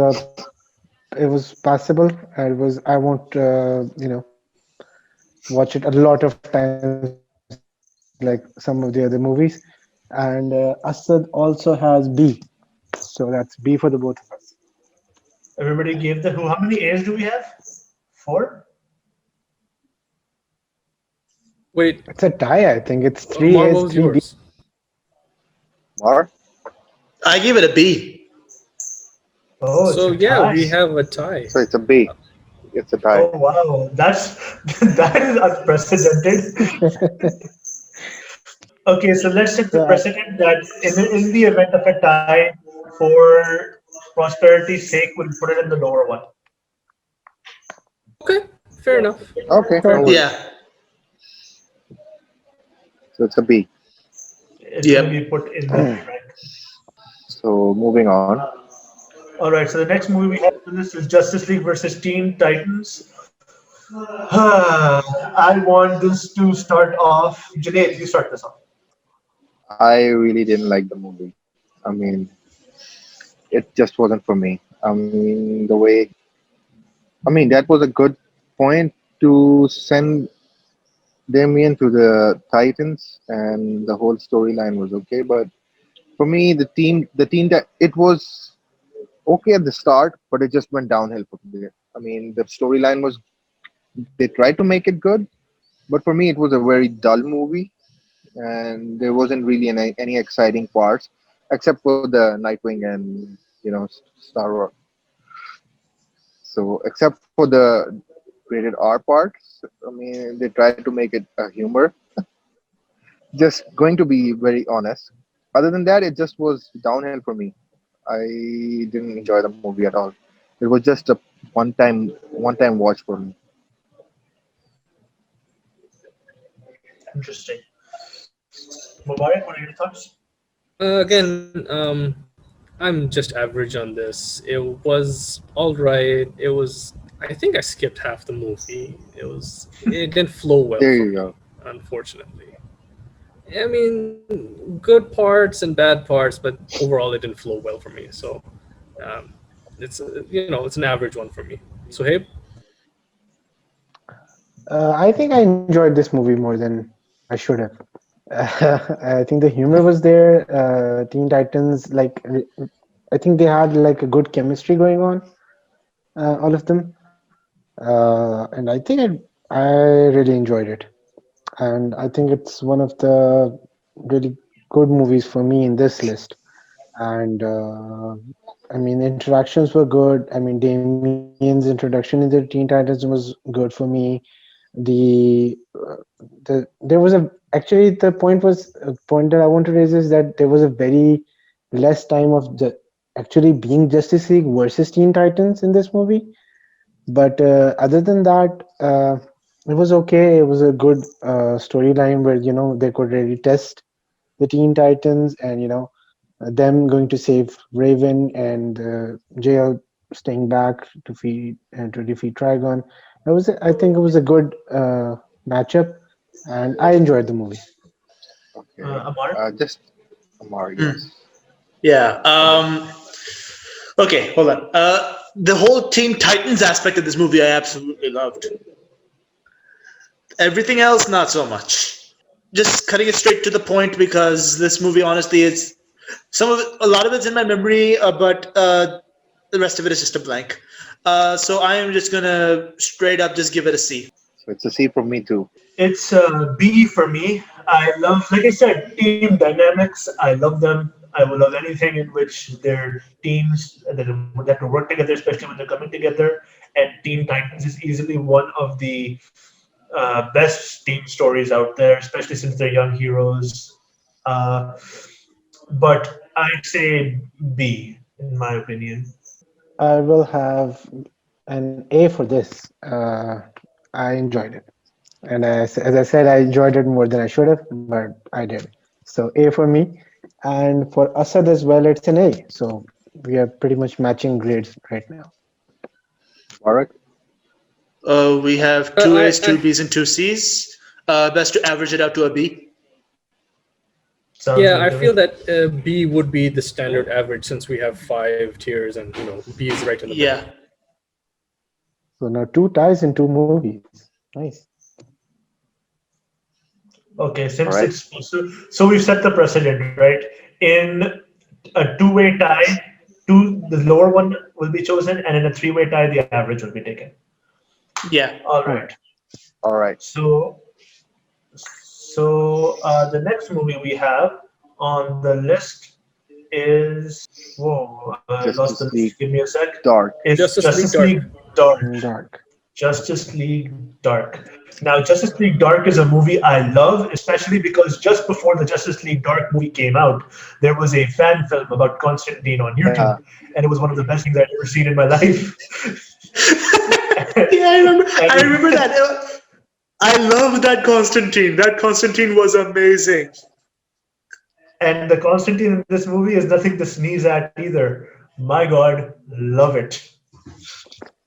passable. It was. I won't, watch it a lot of times like some of the other movies. And Asad also has B, so that's B for the both of us. Everybody gave the who? How many A's do we have? Four? Wait, It's a tie, I think. It's three Omar, what A's, was three yours? B's. Mar? I give it a B. Oh, it's So a yeah, tie. we have a tie. So it's a B. It's a tie. Oh wow, that's that is unprecedented. Okay, so let's set the So precedent that in the event of a tie, for prosperity's sake, we'll put it in the lower one. Okay, fair enough. Okay, no sure. worries. Yeah. So it's a B. It's going to Yep. be put in the B rank. So moving on. All right, so the next movie we have on this is Justice League versus Teen Titans. I want this to start off. Junaid, you start this off. I really didn't like the movie. I mean, it just wasn't for me. I mean, the way. I mean, that was a good point to send Damien to the Titans, and the whole storyline was okay. But for me, the team that it was okay at the start, but it just went downhill from there. I mean, the storyline was they tried to make it good, but for me, it was a very dull movie, and there wasn't really any exciting parts except for the Nightwing and Star Wars. So except for the rated R parts, I mean, they tried to make it a humor. Just going to be very honest. Other than that, it just was downhill for me. I didn't enjoy the movie at all. It was just a one time watch for me. Interesting. Mubarak, what are your thoughts? Again, I'm just average on this. It was all right. It was. I think I skipped half the movie. It didn't flow well There for you me, go. unfortunately. I mean, good parts and bad parts, but overall it didn't flow well for me. So, um, it's an average one for me. So, hey, I think I enjoyed this movie more than I should have. I think the humor was there. Teen Titans, I think they had like a good chemistry going on, all of them, and I really enjoyed it. And I think it's one of the really good movies for me in this list. And I mean, interactions were good. I mean, Damien's introduction in the Teen Titans was good for me. The there was a actually the point that I want to raise is that there was a very less time of the actually being Justice League versus Teen Titans in this movie. But other than that, it was okay. It was a good storyline where they could really test the Teen Titans, and them going to save Raven, and JL staying back to defeat Trigon. I think it was a good matchup, and I enjoyed the movie. Okay. Amar? Just Amar, Hmm. yes. Yeah. Okay, hold on. The whole Teen Titans aspect of this movie, I absolutely loved. Everything else, not so much. Just cutting it straight to the point because this movie, honestly, is a lot of it's in my memory, but the rest of it is just a blank. So I am just gonna straight up just give it a C. So it's a C from me too. It's a B for me. I love, like I said, team dynamics. I love them. I will love anything in which their teams that will work together, especially when they're coming together. And Teen Titans is easily one of the best team stories out there, especially since they're young heroes. Uh, but I'd say B, in my opinion. I will have an A for this. I enjoyed it, and as I said, I enjoyed it more than I should have, but I did. So A for me, and for Asad as well, it's an A. So we are pretty much matching grades right now. Mubarak? We have two A's, two B's, and two C's. Best to average it out to a B. Sounds Yeah, good I to feel me. that B would be the standard average since we have 5 tiers, and B is right in the middle. Yeah. So now two ties in two movies. Nice. Okay, All since right. so we've set the precedent, right? In a two-way tie, the lower one will be chosen, and in a three-way tie, the average will be taken. Yeah. All All right. right. All right. So the next movie we have on the list is whoa, I lost the Justice list. League Give me a sec. Dark. It's Justice League Justice Dark. League Dark. Dark. Justice League Dark. Now, Justice League Dark is a movie I love, especially because just before the Justice League Dark movie came out, there was a fan film about Constantine on Yeah. YouTube, and it was one of the best things I'd ever seen in my life. Yeah, I remember. And I remember that. I love that Constantine. That Constantine was amazing. and the Constantine in this movie is nothing to sneeze at either. My God, love it.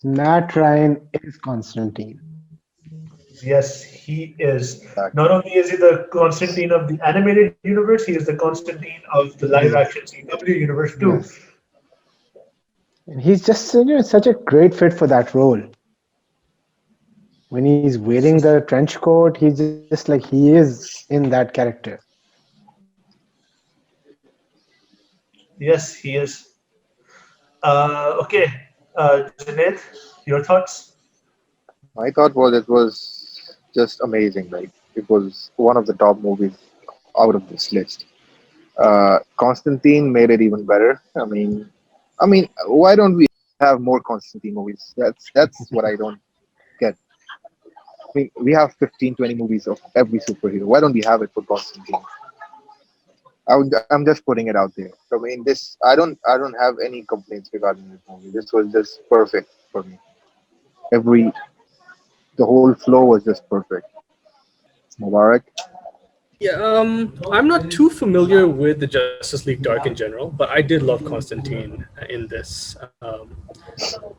Matt Ryan is Constantine. Yes, he is. Exactly. Not only is he the Constantine of the animated universe, he is the Constantine of the live Yes. action CW universe too. Yes. And he's just such a great fit for that role. When he's wearing the trench coat, he's just like he is in that character. Yes, he is. Okay, Junaid, your thoughts? My thought was it was just amazing. Like it was one of the top movies out of this list. Constantine made it even better. Why don't we have more Constantine movies? That's what I don't get. I mean, we have 15, 20 movies of every superhero. Why don't we have it for Constantine? I'm just putting it out there. I mean, I don't have any complaints regarding this movie. This was just perfect for me. Every the whole flow was just perfect. Mubarak. Yeah, I'm not too familiar with the Justice League Dark in general, but I did love Constantine in this.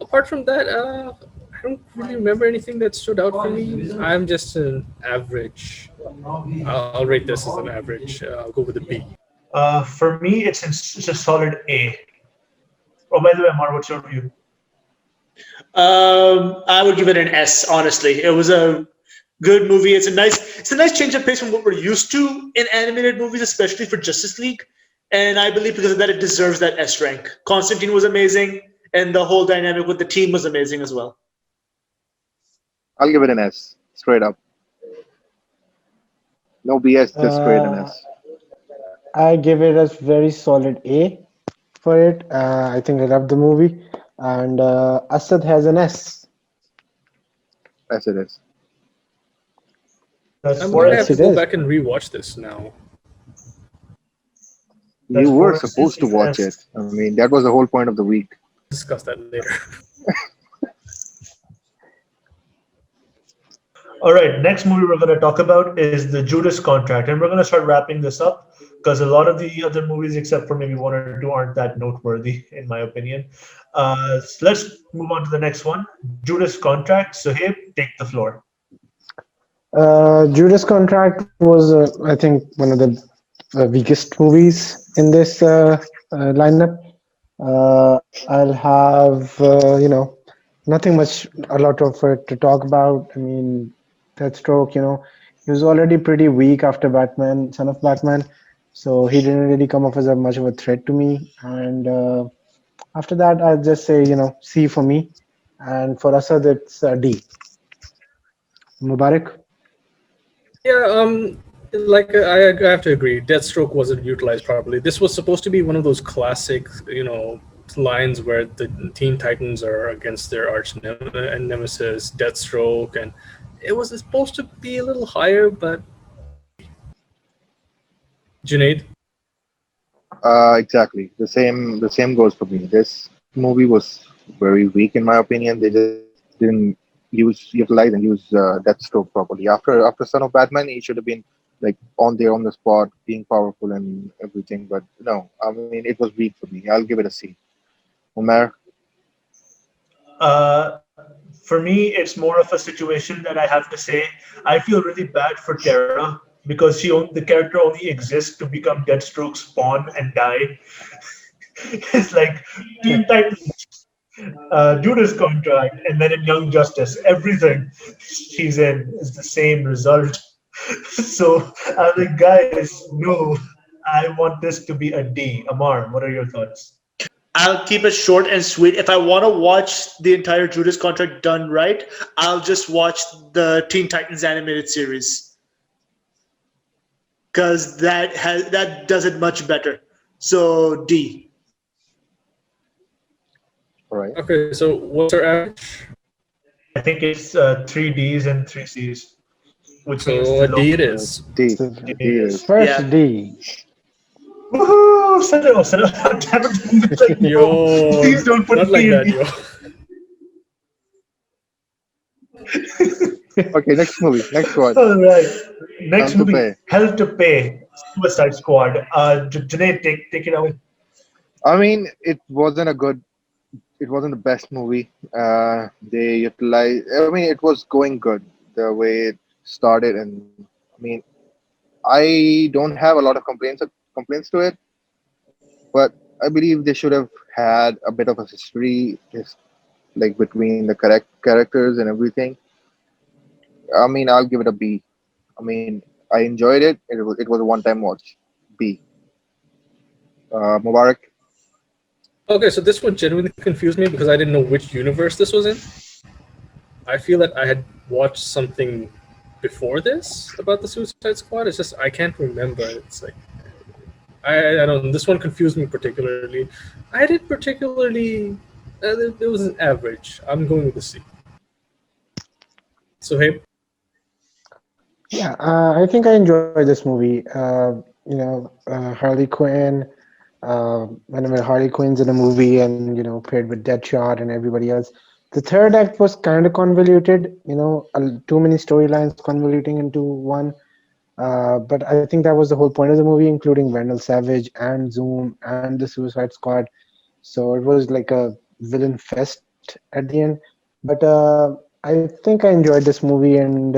Apart from that, I don't really remember anything that stood out for me. I'm just an average. I'll rate this as an average. I'll go with a B. For me, it's a solid A. Oh, by the way, Amar, what's your view? I would give it an S. Honestly, it was a good movie. It's a nice change of pace from what we're used to in animated movies, especially for Justice League. And I believe because of that, it deserves that S rank. Constantine was amazing, and the whole dynamic with the team was amazing as well. I'll give it an S. Straight up. No BS, just straight an Uh, S. I give it a very solid A for it. I think I love the movie, and Asad has an S. As it is. That's I'm four gonna have Yes, to it S's. go is. back and rewatch this now. That's You were four S's. supposed to watch it. Yes. I mean, that was the whole point of the week. Discuss that later. All right, next movie we're going to talk about is the Judas Contract, and we're going to start wrapping this up because a lot of the other movies, except for maybe one or two, aren't that noteworthy, in my opinion. So let's move on to the next one, Judas Contract. So, hey, take the floor. Judas Contract was, I think, one of the weakest movies in this lineup. I'll have, nothing much, a lot of it to talk about. I mean, Deathstroke, he was already pretty weak after Batman, Son of Batman, so he didn't really come off as much of a threat to me. And after that, I'll just say, C for me. And for Asad, it's D. Mubarak? Yeah, like I have to agree. Deathstroke wasn't utilized properly. This was supposed to be one of those classic, lines where the Teen Titans are against their nemesis, Deathstroke, and it was supposed to be a little higher, but Junaid. Exactly. The same goes for me. This movie was very weak in my opinion. They just didn't utilize and use Deathstroke properly. After Son of Batman, he should have been like on the spot, being powerful and everything. But no, I mean it was weak for me. I'll give it a C. Umar, For me, it's more of a situation that I have to say I feel really bad for Tara because the character only exists to become Deathstroke's pawn and die. It's like Teen Titans, Judas Contract, and then in Young Justice, everything she's in is the same result. So I'm like, guys, no, I want this to be a D. Amar, what are your thoughts? I'll keep it short and sweet. If I want to watch the entire Judas Contract done right, I'll just watch the Teen Titans animated series because that does it much better. So D. all right. Okay, so what's our average? I think it's three Ds and three Cs, which means So the a D it low is. D. So D D is. is. first Yeah. D. Woohoo! Set it. Damn it. It's like, no, Yo, please don't not put like D in that, D. yo. Okay, next movie. Next one. All right. Next Hell to movie, Pay. Hell to Pay, Suicide Squad. Janae, take it away. I mean, it wasn't the best movie. They utilized. I mean, it was going good the way it started, and I mean, I don't have a lot of complaints to it, but I believe they should have had a bit of a history, just like between the correct characters and everything. I mean, I'll give it a B. I mean, I enjoyed it. It was a one time watch. B. Mubarak. Okay, so this one genuinely confused me because I didn't know which universe this was in. I feel that I had watched something before this about the Suicide Squad. It's just I can't remember. It's like I don't. This one confused me particularly. I did particularly. It was an average. I'm going with the C. So hey, Yeah, I think I enjoyed this movie. Harley Quinn. Whenever Harley Quinn's in a movie and paired with Deadshot and everybody else, the third act was kind of convoluted. Too many storylines convoluting into one. But I think that was the whole point of the movie, including Vandal Savage and Zoom and the Suicide Squad. So it was like a villain fest at the end. But I think I enjoyed this movie, and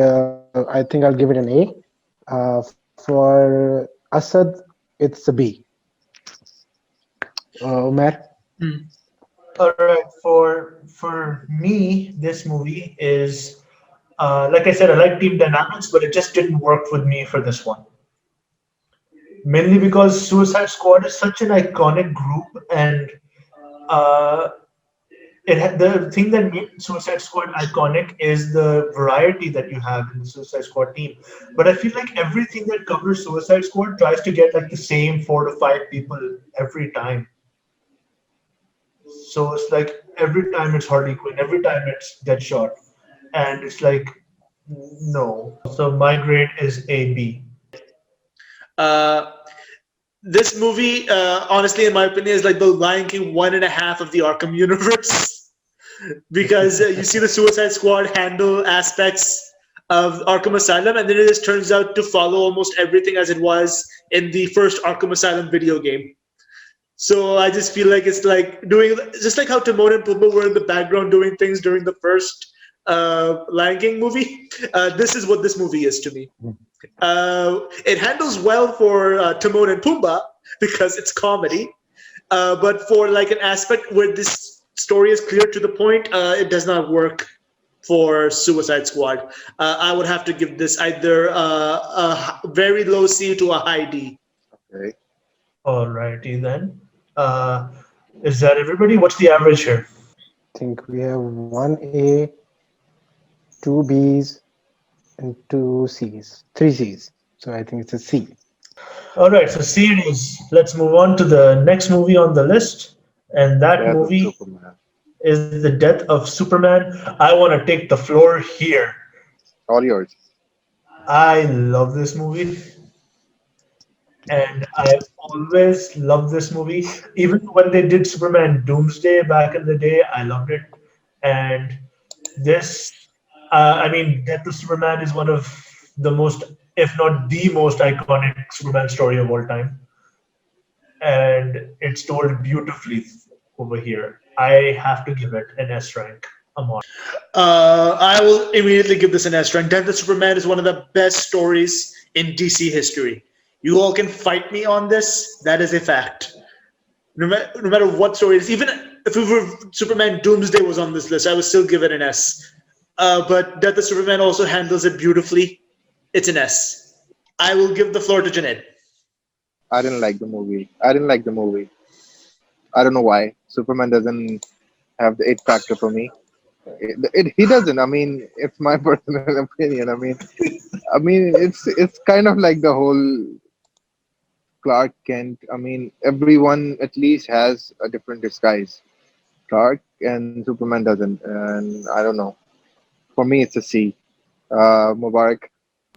I think I'll give it an A. For Asad, it's a B. Umar? All right. For me, this movie is like I said, I like team dynamics, but it just didn't work with me for this one. Mainly because Suicide Squad is such an iconic group, and uh, the thing that made Suicide Squad iconic is the variety that you have in the Suicide Squad team. But I feel like everything that covers Suicide Squad tries to get like the same 4 to 5 people every time. So it's like every time it's Harley Quinn, every time it's Deadshot, and it's like no. So my grade is A B. Uh, this movie, honestly, in my opinion, is like the Lion King 1.5 of the Arkham universe. Because you see the Suicide Squad handle aspects of Arkham Asylum, and then it just turns out to follow almost everything as it was in the first Arkham Asylum video game. So I just feel like it's like doing just like how Timon and Pumbaa were in the background doing things during the first Lion King movie. This is what this movie is to me. It handles well for Timon and Pumbaa because it's comedy, but for like an aspect where this story is clear to the point, it does not work for Suicide Squad. I would have to give this either a very low C to a high D. Okay. Alrighty then. Uh, is that everybody? What's the average here? I think we have one A, two B's, and two C's. Three C's. So I think it's a C. All right, so series. Let's move on to the next movie on the list, and that Death of movie Superman. is The Death of Superman. I want to take the floor here. All yours. I love this movie. and I've always loved this movie. Even when they did Superman Doomsday back in the day, I loved it. And this, I mean, Death of Superman is one of the most, if not the most iconic Superman story of all time, and it's told beautifully over here. I have to give it an S rank. Amon. I will immediately give this an S rank. Death of Superman is one of the best stories in DC history. You all can fight me on this. That is a fact. No matter what story it is, even if it were Superman Doomsday was on this list, I would still give it an S. But Death of Superman also handles it beautifully. It's an S. I will give the floor to Janet. I didn't like the movie. I didn't like the movie. I don't know why. Superman doesn't have the it factor for me. He doesn't. I mean, it's my personal opinion. I mean, it's kind of like the whole Clark Kent. I mean, everyone at least has a different disguise. Clark and Superman doesn't, and I don't know. For me, it's a C. Mubarak.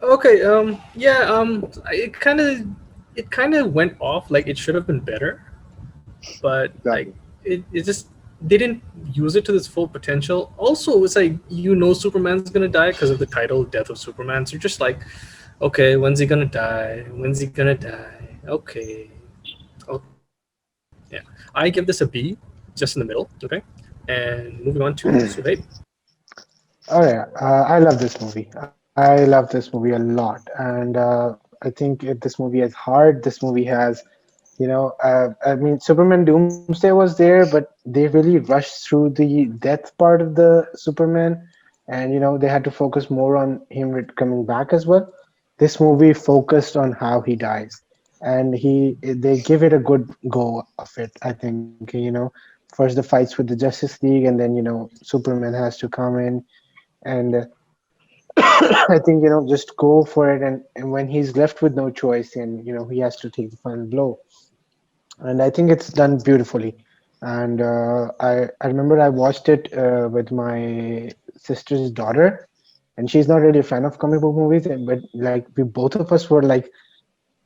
Okay, yeah, it kind of went off like it should have been better, but like Exactly. it just they didn't use it to its full potential. Also, it's like Superman's gonna die because of the title "Death of Superman." So you're just like, okay, when's he gonna die? When's he gonna die? Okay, okay, yeah. I give this a B, just in the middle. Okay, and moving on to Suhaib. Oh yeah, I love this movie. I love this movie a lot, and I think this movie is hard. This movie has, I mean, Superman Doomsday was there, but they really rushed through the death part of the Superman, and they had to focus more on him coming back as well. This movie focused on how he dies, and they give it a good go of it. I think first the fights with the Justice League, and then Superman has to come in and I think just go for it, and when he's left with no choice, and he has to take the final blow, and I think it's done beautifully. And I remember I watched it with my sister's daughter, and she's not really a fan of comic book movies, but like we both of us were like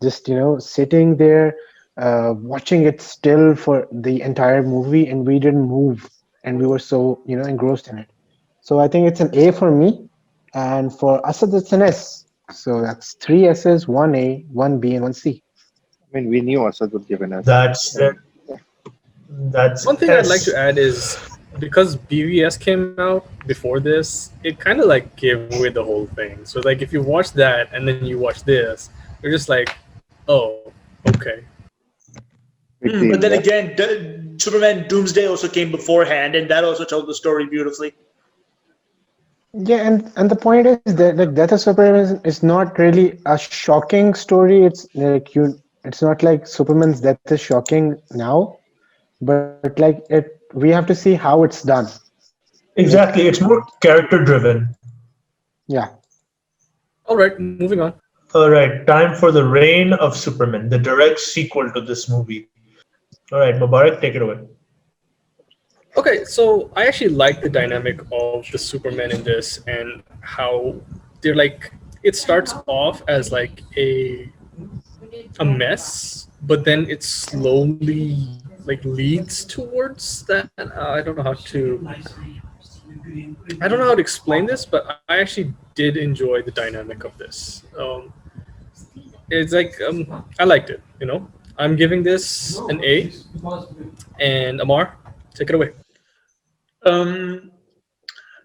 just sitting there watching it still for the entire movie, and we didn't move, and we were so engrossed in it. So I think it's an A for me, and for Asad it's an S. So that's three S's, one A, one B, and one C. I mean, we knew Assad would give an S. That's And that's One thing I'd like S. to add is because BVS came out before this, it kind of like gave away the whole thing. So like if you watch that and then you watch this, you're just like, oh, okay. big But deal, then yeah. again, Superman Doomsday also came beforehand, and that also told the story beautifully. Yeah, and the point is that like Death of Superman is not really a shocking story. It's not like Superman's death is shocking now, but like we have to see how it's done. Like Exactly. It's more character driven. yeah. All right, moving on. All right, time for the Reign of Superman, the direct sequel to this movie. All right, Mubarak, take it away. Okay, so I actually like the dynamic of the Superman in this and how they're like it starts off as like a mess, but then it slowly like leads towards that. I don't know how to explain this, but I actually did enjoy the dynamic of this. It's like I liked it. I'm giving this an A, and Amar, take it away. Um,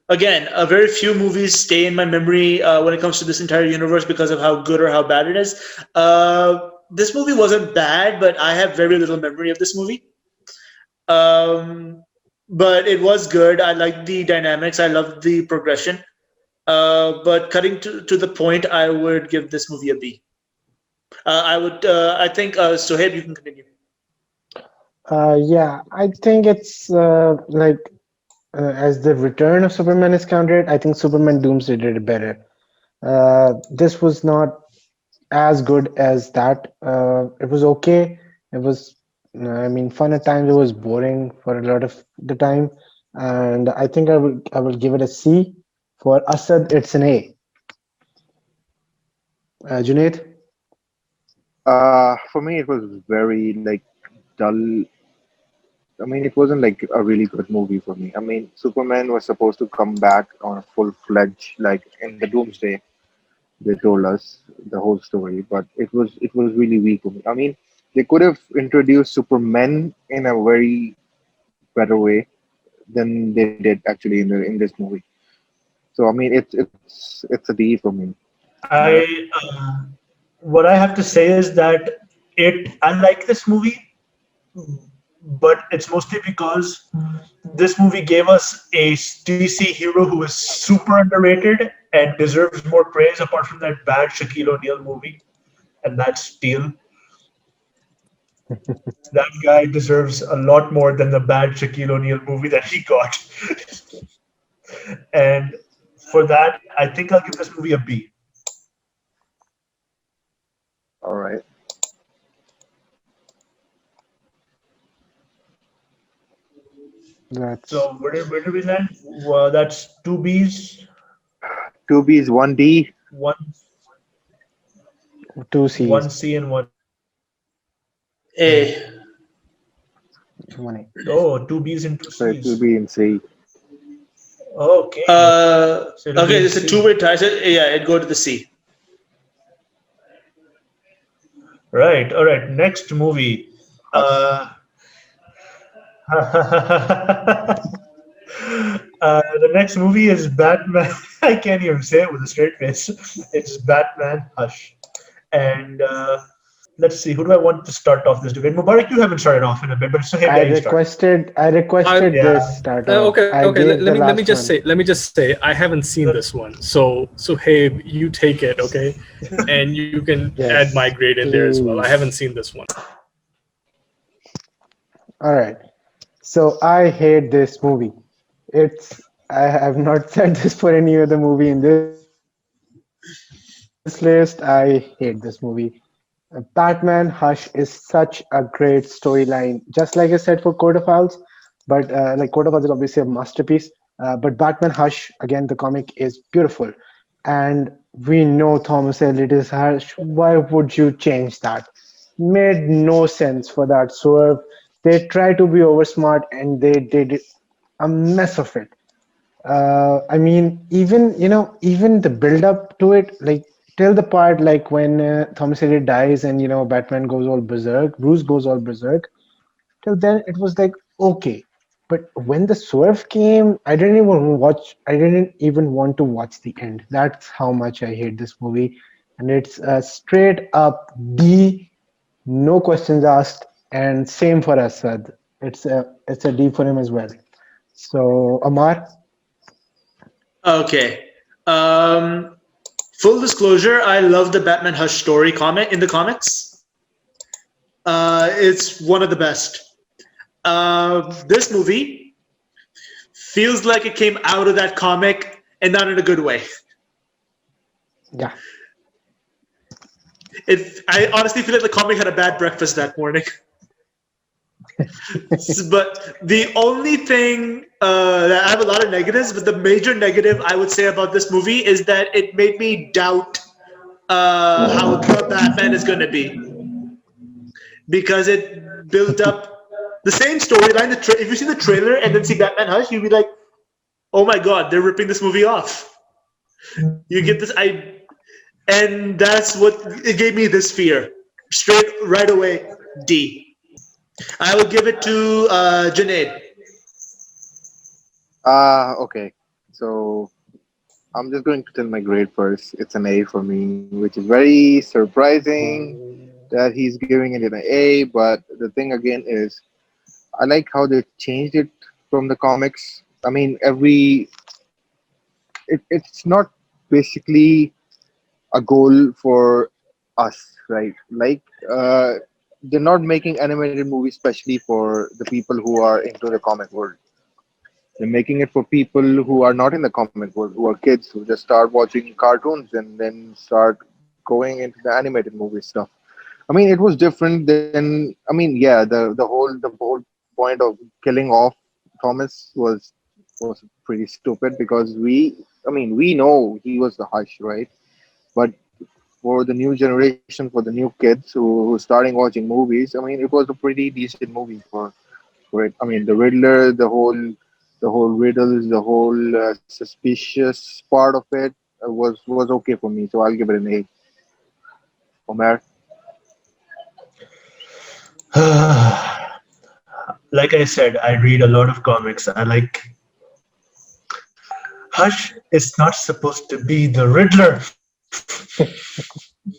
Again, a very few movies stay in my memory when it comes to this entire universe because of how good or how bad it is. This movie wasn't bad, but I have very little memory of this movie. Um, but it was good. I liked the dynamics. I loved the progression. But cutting to the point, I would give this movie a B. I would. I think Sohaib, you can continue. Yeah, I think it's like as the return of Superman is counted, I think Superman Doomsday did it better. This was not as good as that. It was okay. It was, I mean, fun at times. It was boring for a lot of the time, and I think I will give it a C. For Asad, it's an A. Junaid? For me, it was very like dull. I mean, it wasn't like a really good movie for me. I mean, Superman was supposed to come back on a full-fledged, like in the Doomsday. They told us the whole story, but it was really weak for me. I mean, they could have introduced Superman in a very better way than they did actually in this movie. So I mean, it's a D for me. Amar? What I have to say is that I like this movie, but it's mostly because this movie gave us a DC hero who is super underrated and deserves more praise apart from that bad Shaquille O'Neal movie, and that's Steel. That guy deserves a lot more than the bad Shaquille O'Neal movie that he got. And for that, I think I'll give this movie a B. All right. That's So where do we land? Well, that's two Bs, Two B's, one D. one two one C's, C and one A. A. one A. Oh, two Bs and two So it will Cs. be in C. Okay, so it'll be Okay, in it's a C. two-way tie. So yeah, it'd go to the C. Right. All right. Next movie. Hush. Uh, the next movie is Batman. I can't even say it with a straight face. It's Batman Hush. And let's see, who do I want to start off this debate? Mubarak, you haven't started off in a bit, but Suhaib, yeah, you start. I I requested Yeah. this start off. okay. I Let, gave let the me let me last just one. say I haven't seen The- this one. So hey, you take it, okay, and you can add my Yes, grade in there as well. I haven't please. seen this one. All right. So I hate this movie. It's I have not said this for any other movie in this list. I hate this movie. Batman Hush is such a great storyline, just like I said for Court of Owls. But like Court of Owls is obviously a masterpiece. But Batman Hush, again, the comic is beautiful, and we know Thomas Elliot is Hush. Why would you change that? Made no sense for that swerve. They tried to be over smart and they did a mess of it. I mean, even the build up to it, like till the part like when Thomas Edison dies and Batman goes all berserk, Bruce goes all berserk. Till then, it was like okay, but when the swerve came, I didn't even want to watch the end. That's how much I hate this movie, and it's a straight up D, no questions asked, and same for Asad. It's a D for him as well. So Amar, Okay. Um, Full disclosure, I love the Batman Hush story comic in the comics. It's one of the best. This movie feels like it came out of that comic and not in a good way. yeah. I honestly feel like the comic had a bad breakfast that morning. But the only thing that I have a lot of negatives, but the major negative I would say about this movie is that it made me doubt how the Batman is going to be because it built up the same storyline. If you see the trailer and then see Batman Hush, you'd be like, "Oh my God, they're ripping this movie off." You get this, and that's what it gave me this fear straight right away. D. I will give it to Junaid. Okay. So I'm just going to tell my grade first. It's an A for me, which is very surprising that he's giving it an A. But the thing again is, I like how they changed it from the comics. I mean, it's not basically a goal for us, right? Like, they're not making animated movies especially for the people who are into the comic world. They're making it for people who are not in the comic world, who are kids who just start watching cartoons and then start going into the animated movie stuff. I mean, it was different than. I mean, yeah, the whole point of killing off Thomas was pretty stupid because we. I mean, we know he was the Hush, right? But for the new generation, for the new kids who starting watching movies. I mean, it was a pretty decent movie for it. I mean, the Riddler, the whole riddles, the whole suspicious part of it was okay for me. So I'll give it an A. Omer. Like I said, I read a lot of comics. I like Hush is not supposed to be the Riddler.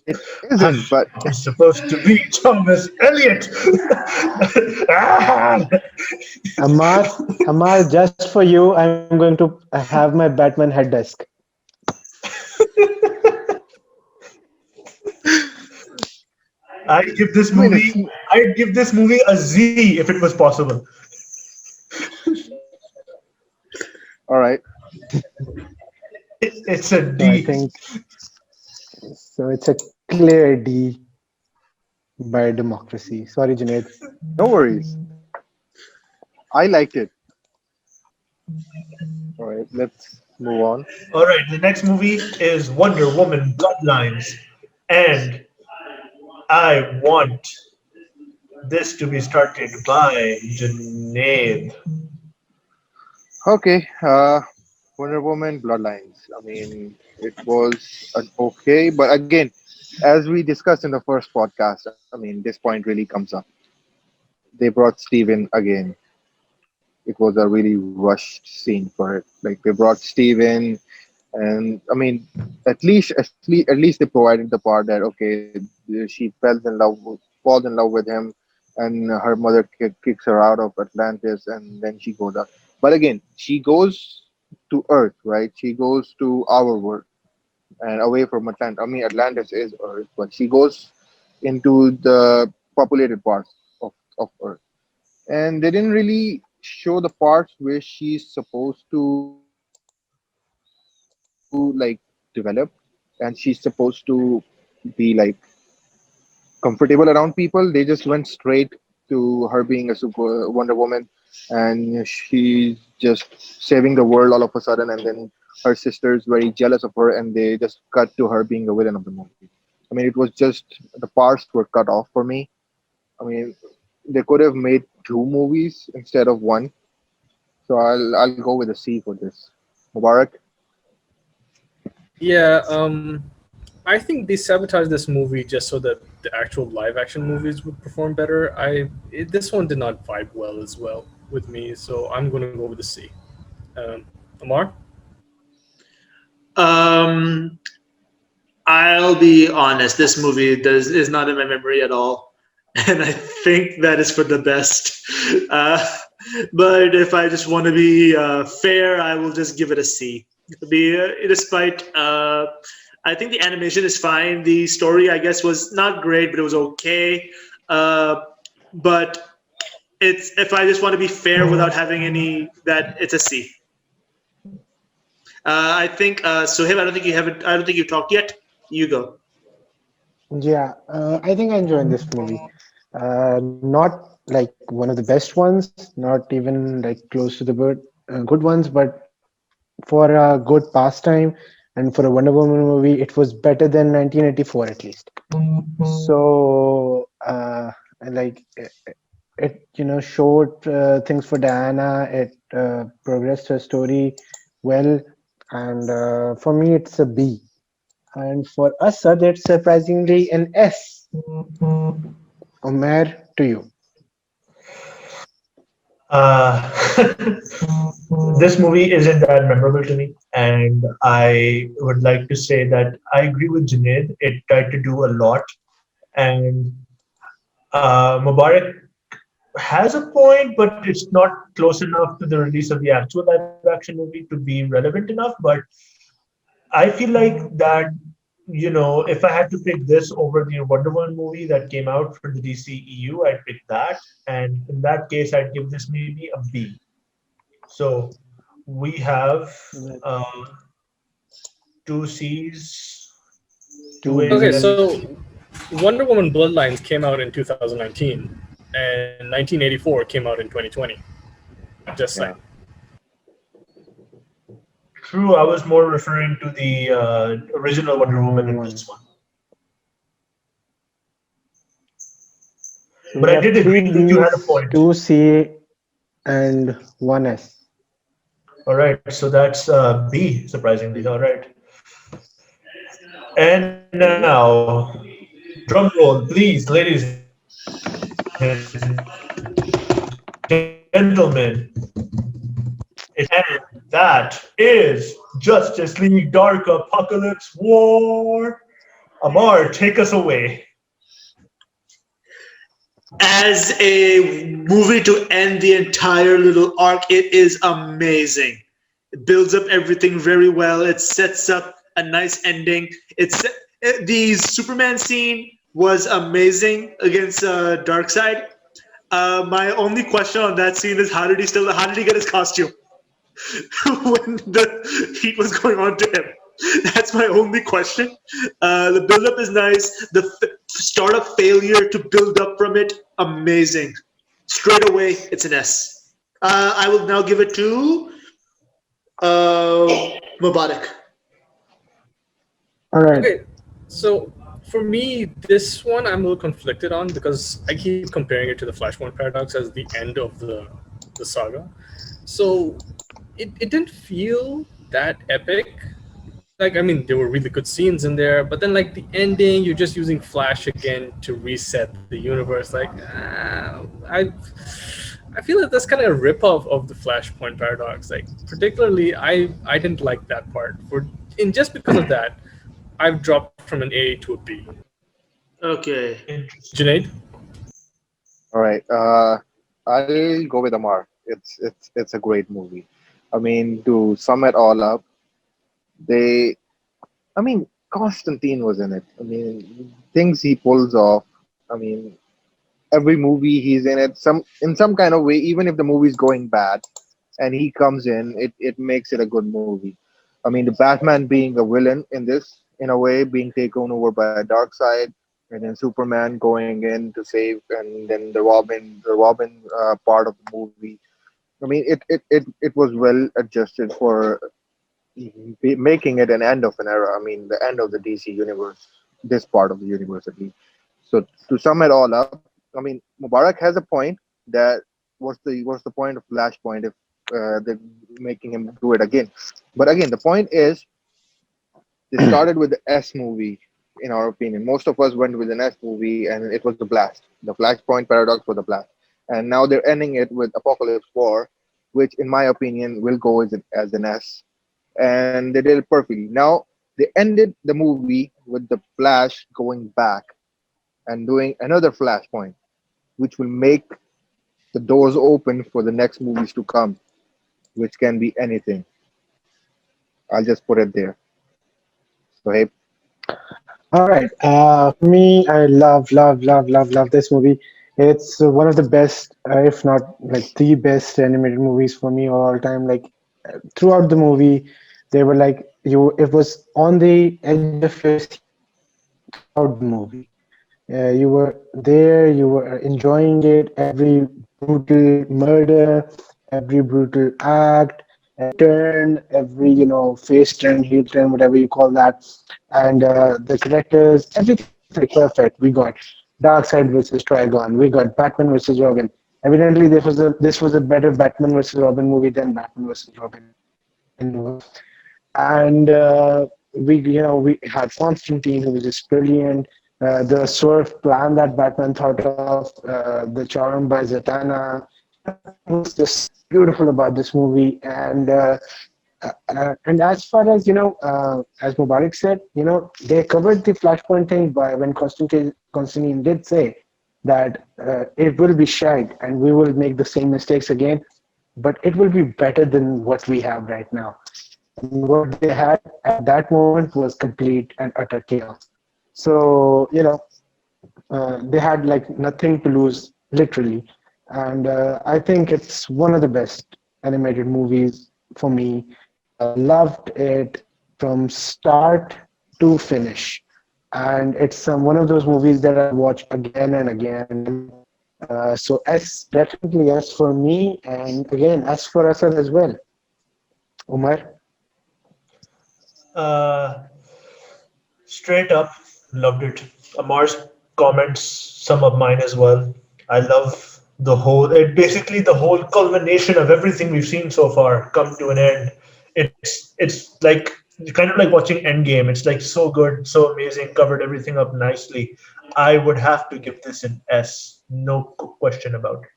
It Hush isn't, but is supposed to be Thomas Elliot. Ah! Amar, Amar, just for you, I'm going to have my Batman head desk. I give this I mean, it's movie. I'd give this movie a Z if it was possible. all right. It's a So I D. think so. It's a clear D by democracy. Sorry, Junaid. No worries. I liked it. All right, let's move on. All right, the next movie is Wonder Woman Bloodlines, and I want this to be started by Junaid. Okay, Wonder Woman Bloodlines. I mean, it was an okay, but again, as we discussed in the first podcast, I mean, this point really comes up. They brought Steven again. It was a really rushed scene for it. Like they brought Steven, and I mean, at least they provided the part that okay, she falls in love with him, and her mother kicks her out of Atlantis, and then she goes out. But again, she goes to Earth, right? She goes to our world and away from Atlantis. I mean, Atlantis is Earth, but she goes into the populated parts of Earth, and they didn't really show the parts where she's supposed to like develop, and she's supposed to be like comfortable around people. They just went straight to her being a super Wonder Woman, and she's just saving the world all of a sudden, and then her sister's very jealous of her, and they just cut to her being the villain of the movie. I mean, it was just the parts were cut off for me. I mean, they could have made two movies instead of one. So I'll go with a C for this. Mubarak. Yeah, I think they sabotaged this movie just so that the actual live action movies would perform better. This one did not vibe well as well with me, so I'm going to go with the C. Amar? Um, I'll be honest. This movie is not in my memory at all, and I think that is for the best. Uh, but if I just want to be fair, I will just give it a C. Despite, I think the animation is fine. The story, I guess, was not great, but it was okay. Uh, but it's if I just want to be fair without having any that it's a C. I think Sohaib. I don't think you haven't. I don't think you've talked yet. You go. Yeah, I think I enjoyed this movie. Not like one of the best ones, not even like close to the good ones, but for a good pastime and for a Wonder Woman movie, it was better than 1984 at least. So, like it, showed things for Diana. It progressed her story well, and for me, it's a B. And for Asad, it's surprisingly an S. Omer, to you. Uh, this movie isn't that memorable to me, and I would like to say that I agree with Junaid. It tried to do a lot, and Mubarak has a point, but it's not close enough to the release of the actual live action movie to be relevant enough. But I feel like that, if I had to pick this over the Wonder Woman movie that came out for the DCEU, I'd pick that. And in that case, I'd give this maybe a B. So we have uh, two C's, two Two A's, Okay, and B's. so Wonder Woman Bloodlines came out in 2019, and 1984 came out in 2020. Just saying. Yeah. true. I was more referring to the original Wonder Woman in One. this one. So we But I have did three agree that you had a B's, point. two C, and one S. All right, so that's B, surprisingly. All right. And now, drum roll, please, ladies and gentlemen. And that is Justice League Dark Apocalypse War. Amar, take us away. As a movie to end the entire little arc, it is amazing. It builds up everything very well. It sets up a nice ending. The Superman scene was amazing against Darkseid. My only question on that scene is how did he get his costume when the heat was going on to him? That's my only question. The build up is nice. The start of failure to build up from it, amazing. Straight away, it's an S. I will now give it to Mubarak. All right. Okay, so for me, this one I'm a little conflicted on because I keep comparing it to the Flashpoint Paradox as the end of the saga. So it didn't feel that epic. Like, I mean, there were really good scenes in there, but then like the ending, you're just using Flash again to reset the universe. Like, I feel like that's kind of a rip-off of the Flashpoint Paradox. Like, particularly, I didn't like that part. And just because of that, I've dropped from an A to a B. Okay. Interesting. Junaid? All right. I'll go with Amar. It's a great movie. I mean, to sum it all up, they. I mean, Constantine was in it. I mean, things he pulls off. I mean, every movie he's in some kind of way, even if the movie's going bad, and he comes in, it makes it a good movie. I mean, the Batman being a villain in this, in a way, being taken over by a dark side, and then Superman going in to save, and then the Robin part of the movie. I mean, it was well adjusted for making it an end of an era. I mean, the end of the DC universe, this part of the universe at least. So to sum it all up, I mean, Mubarak has a point that what's the point of Flashpoint if they're making him do it again? But again, the point is they started with the S movie. In our opinion, most of us went with an S movie, and it was the blast. The Flashpoint paradox was the blast, and now they're ending it with Apocalypse War, which, in my opinion, will go as an S, and they did it perfectly. Now they ended the movie with the Flash going back and doing another Flashpoint, which will make the doors open for the next movies to come, which can be anything. I'll just put it there. So hey, All right. For me, I love this movie. It's one of the best, if not like the best animated movies for me of all time. Like throughout the movie, they were like you. It was on the edge of your seat throughout the movie. You were there, you were enjoying it, every brutal murder, every brutal act, every turn, every, face turn, heel turn, whatever you call that. And the characters, everything was like perfect. We got Darkseid versus Trigon, we got Batman versus Robin. Evidently, this was a better Batman versus Robin movie than Batman versus Robin I know of. And we had Constantine, who was just brilliant. The sort of plan that Batman thought of, the charm by Zatanna, everything was just beautiful about this movie. And as far as as Mubarak said, they covered the Flashpoint thing by when Constantine did say that it will be shagged and we will make the same mistakes again, but it will be better than what we have right now. And what they had at that moment was complete and utter chaos. So, they had like nothing to lose, literally. And I think it's one of the best animated movies for me. Loved it from start to finish. And it's one of those movies that I watch again and again and again. So S, definitely S for me, and again S for Asad as well. Umar. Uh, Straight up, loved it. Amar's comments, some of mine as well. I love the whole. It basically the whole culmination of everything we've seen so far come to an end. It's like kind of like watching Endgame. It's like so good, so amazing, covered everything up nicely. I would have to give this an S, no question about it.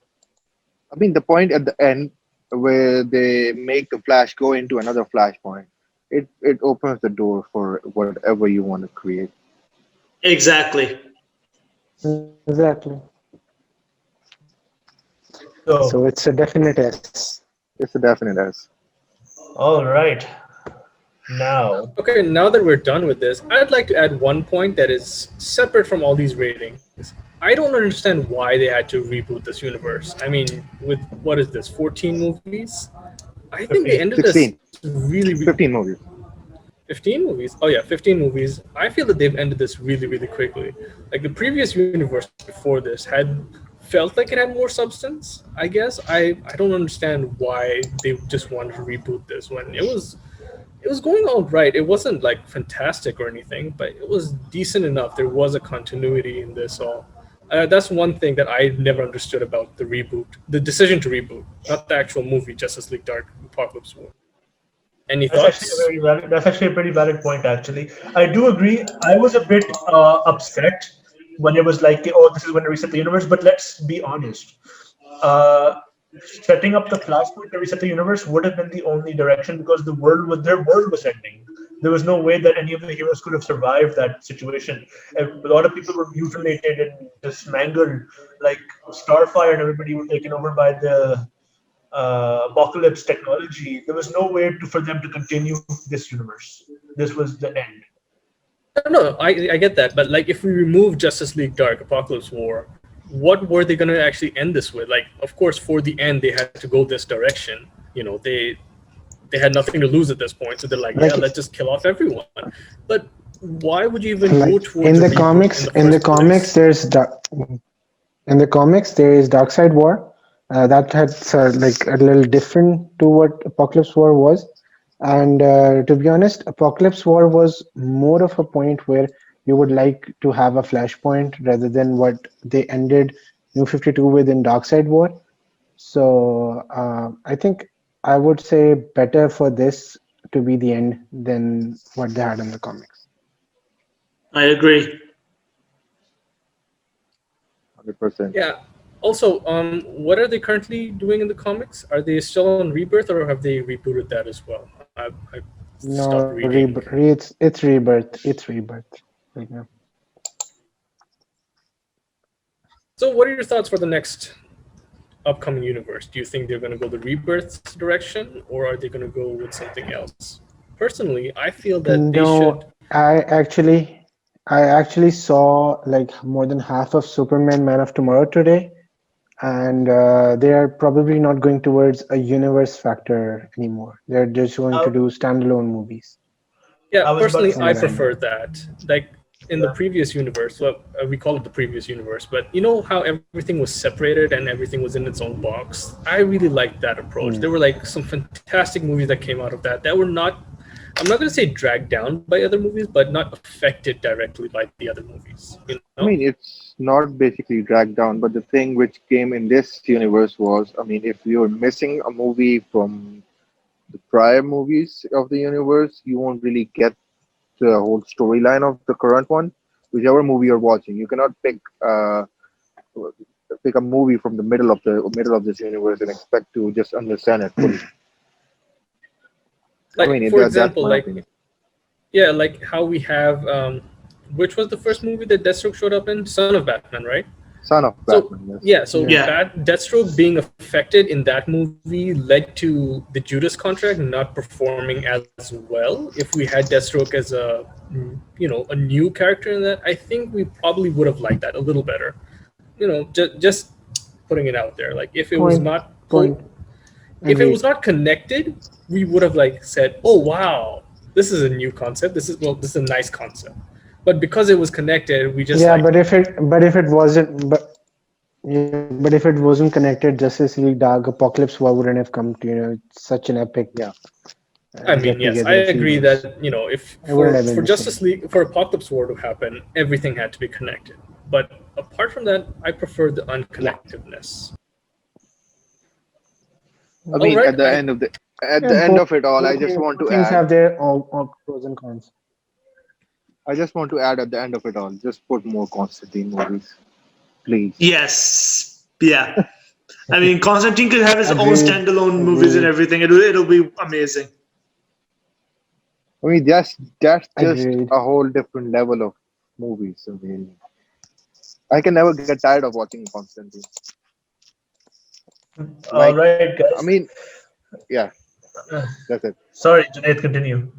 I mean, the point at the end where they make the Flash go into another Flashpoint, it opens the door for whatever you want to create. Exactly. Exactly. So, So it's a definite S. It's a definite S. all right, now Okay, now that we're done with this, I'd like to add one point that is separate from all these ratings. I don't understand why they had to reboot this universe. I mean, with what is this, 14 movies? I think they 15. ended this 16, really, 15 movies. 15 movies. Oh yeah, 15 movies. I feel that they've ended this really, really quickly. Like the previous universe before this had felt like it had more substance. I guess I don't understand why they just wanted to reboot this when it was going all right. It wasn't like fantastic or anything, but it was decent enough. There was a continuity in this all. That's one thing that I never understood about the reboot, the decision to reboot, not the actual movie Justice League Dark Apocalypse War. Any that's actually a thoughts? very valid. That's actually a pretty valid point. Actually, I do agree. I was a bit upset when it was like, oh, this is when to reset the universe. But let's be honest. Uh, Setting up the flashpoint to reset the universe would have been the only direction because their world was ending. There was no way that any of the heroes could have survived that situation. And a lot of people were mutilated and dismangled, like Starfire and everybody were taken over by the apocalypse technology. There was no way for them to continue this universe. This was the end. No, I get that, but like if we remove Justice League Dark Apocalypse War, what were they going to actually end this with? Like, of course, for the end they had to go this direction. They had nothing to lose at this point, so they're like, yeah, Like let's just kill off everyone. But why would you even like go towards a reboot in the in the first comics, place? in the comics there is Darkseid War. That had like a little different to what Apocalypse War was. And to be honest, Apocalypse War was more of a point where you would like to have a flashpoint rather than what they ended New 52 with in Darkseid War. So I think I would say better for this to be the end than what they had in the comics. I agree. 100%. Yeah. Also, what are they currently doing in the comics? Are they still on Rebirth, or have they rebooted that as well? I stopped No, reading. it's rebirth. It's rebirth right now. So, what are your thoughts for the next upcoming universe? Do you think they're going to go the Rebirth direction, or are they going to go with something else? Personally, I feel that they should. No, I actually saw like more than half of Superman Man of Tomorrow today, and they are probably not going towards a universe factor anymore. They're just going to I, do standalone movies Yeah, I was about to personally, from say I the what I same know. prefer thing. that. Like in the Yeah. previous universe, well, we call it the previous universe, but you know how everything was separated and everything was in its own box? I really liked that approach. There Hmm. were like some fantastic movies that came out of that were not, I'm not going to say dragged down by other movies, but not affected directly by the other movies, you know? I mean, it's not basically dragged down, but the thing which came in this universe was, I mean, if you're missing a movie from the prior movies of the universe, you won't really get the whole storyline of the current one. Whichever movie you're watching, you cannot pick a movie from the middle of this universe and expect to just understand it fully. I Like, mean, for that's example, my like, opinion. yeah, like how we have, which was the first movie that Deathstroke showed up in? Son of Batman, right? Son of So Batman, yes. yeah, so Yeah. Yeah. Deathstroke being affected in that movie led to the Judas Contract not performing as well. If we had Deathstroke as a new character in that, I think we probably would have liked that a little better. Just putting it out there. Like if it was Point, not point, if it was agreed. not connected, we would have like said, "Oh wow, this is a new concept. This is a nice concept." But because it was connected, we just Yeah, like, but if it wasn't, but if it wasn't connected, Justice League Dark Apocalypse War wouldn't have come to such an epic Yeah. I mean, get yes, I together of agree heroes. that if It wouldn't have for been the Justice same. League for Apocalypse War to happen, everything had to be connected. But apart from that, I prefer the unconnectedness. I All mean, right, at the end of the at Yeah, the end both, of it all, I just want both to things add. have their all pros and cons. I just want to add at the end of it all. Just put more Constantine movies, please. Yes. Yeah. I mean, Constantine could have his own Agreed. standalone movies and Agreed. everything. It'll be amazing. I mean, that's just Agreed. a whole different level of movies. I mean, I can never get tired of watching Constantine. All Like, right, I guys. mean, yeah, Uh, that's it. Sorry, Junaid, continue.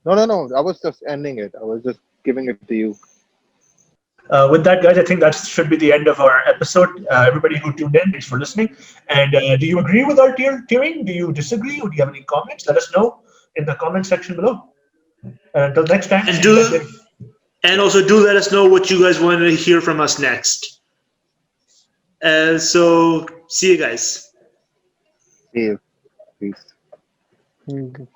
No, no, no. I was just ending it. I was just giving it to you. With that, guys, I think that should be the end of our episode. Everybody who tuned in, thanks for listening. And do you agree with our tiering? Do you disagree? Or do you have any comments? Let us know in the comment section below. And until next time, And see you guys do later. and also do let us know what you guys want to hear from us next. So see you guys. See you. Peace. Mm,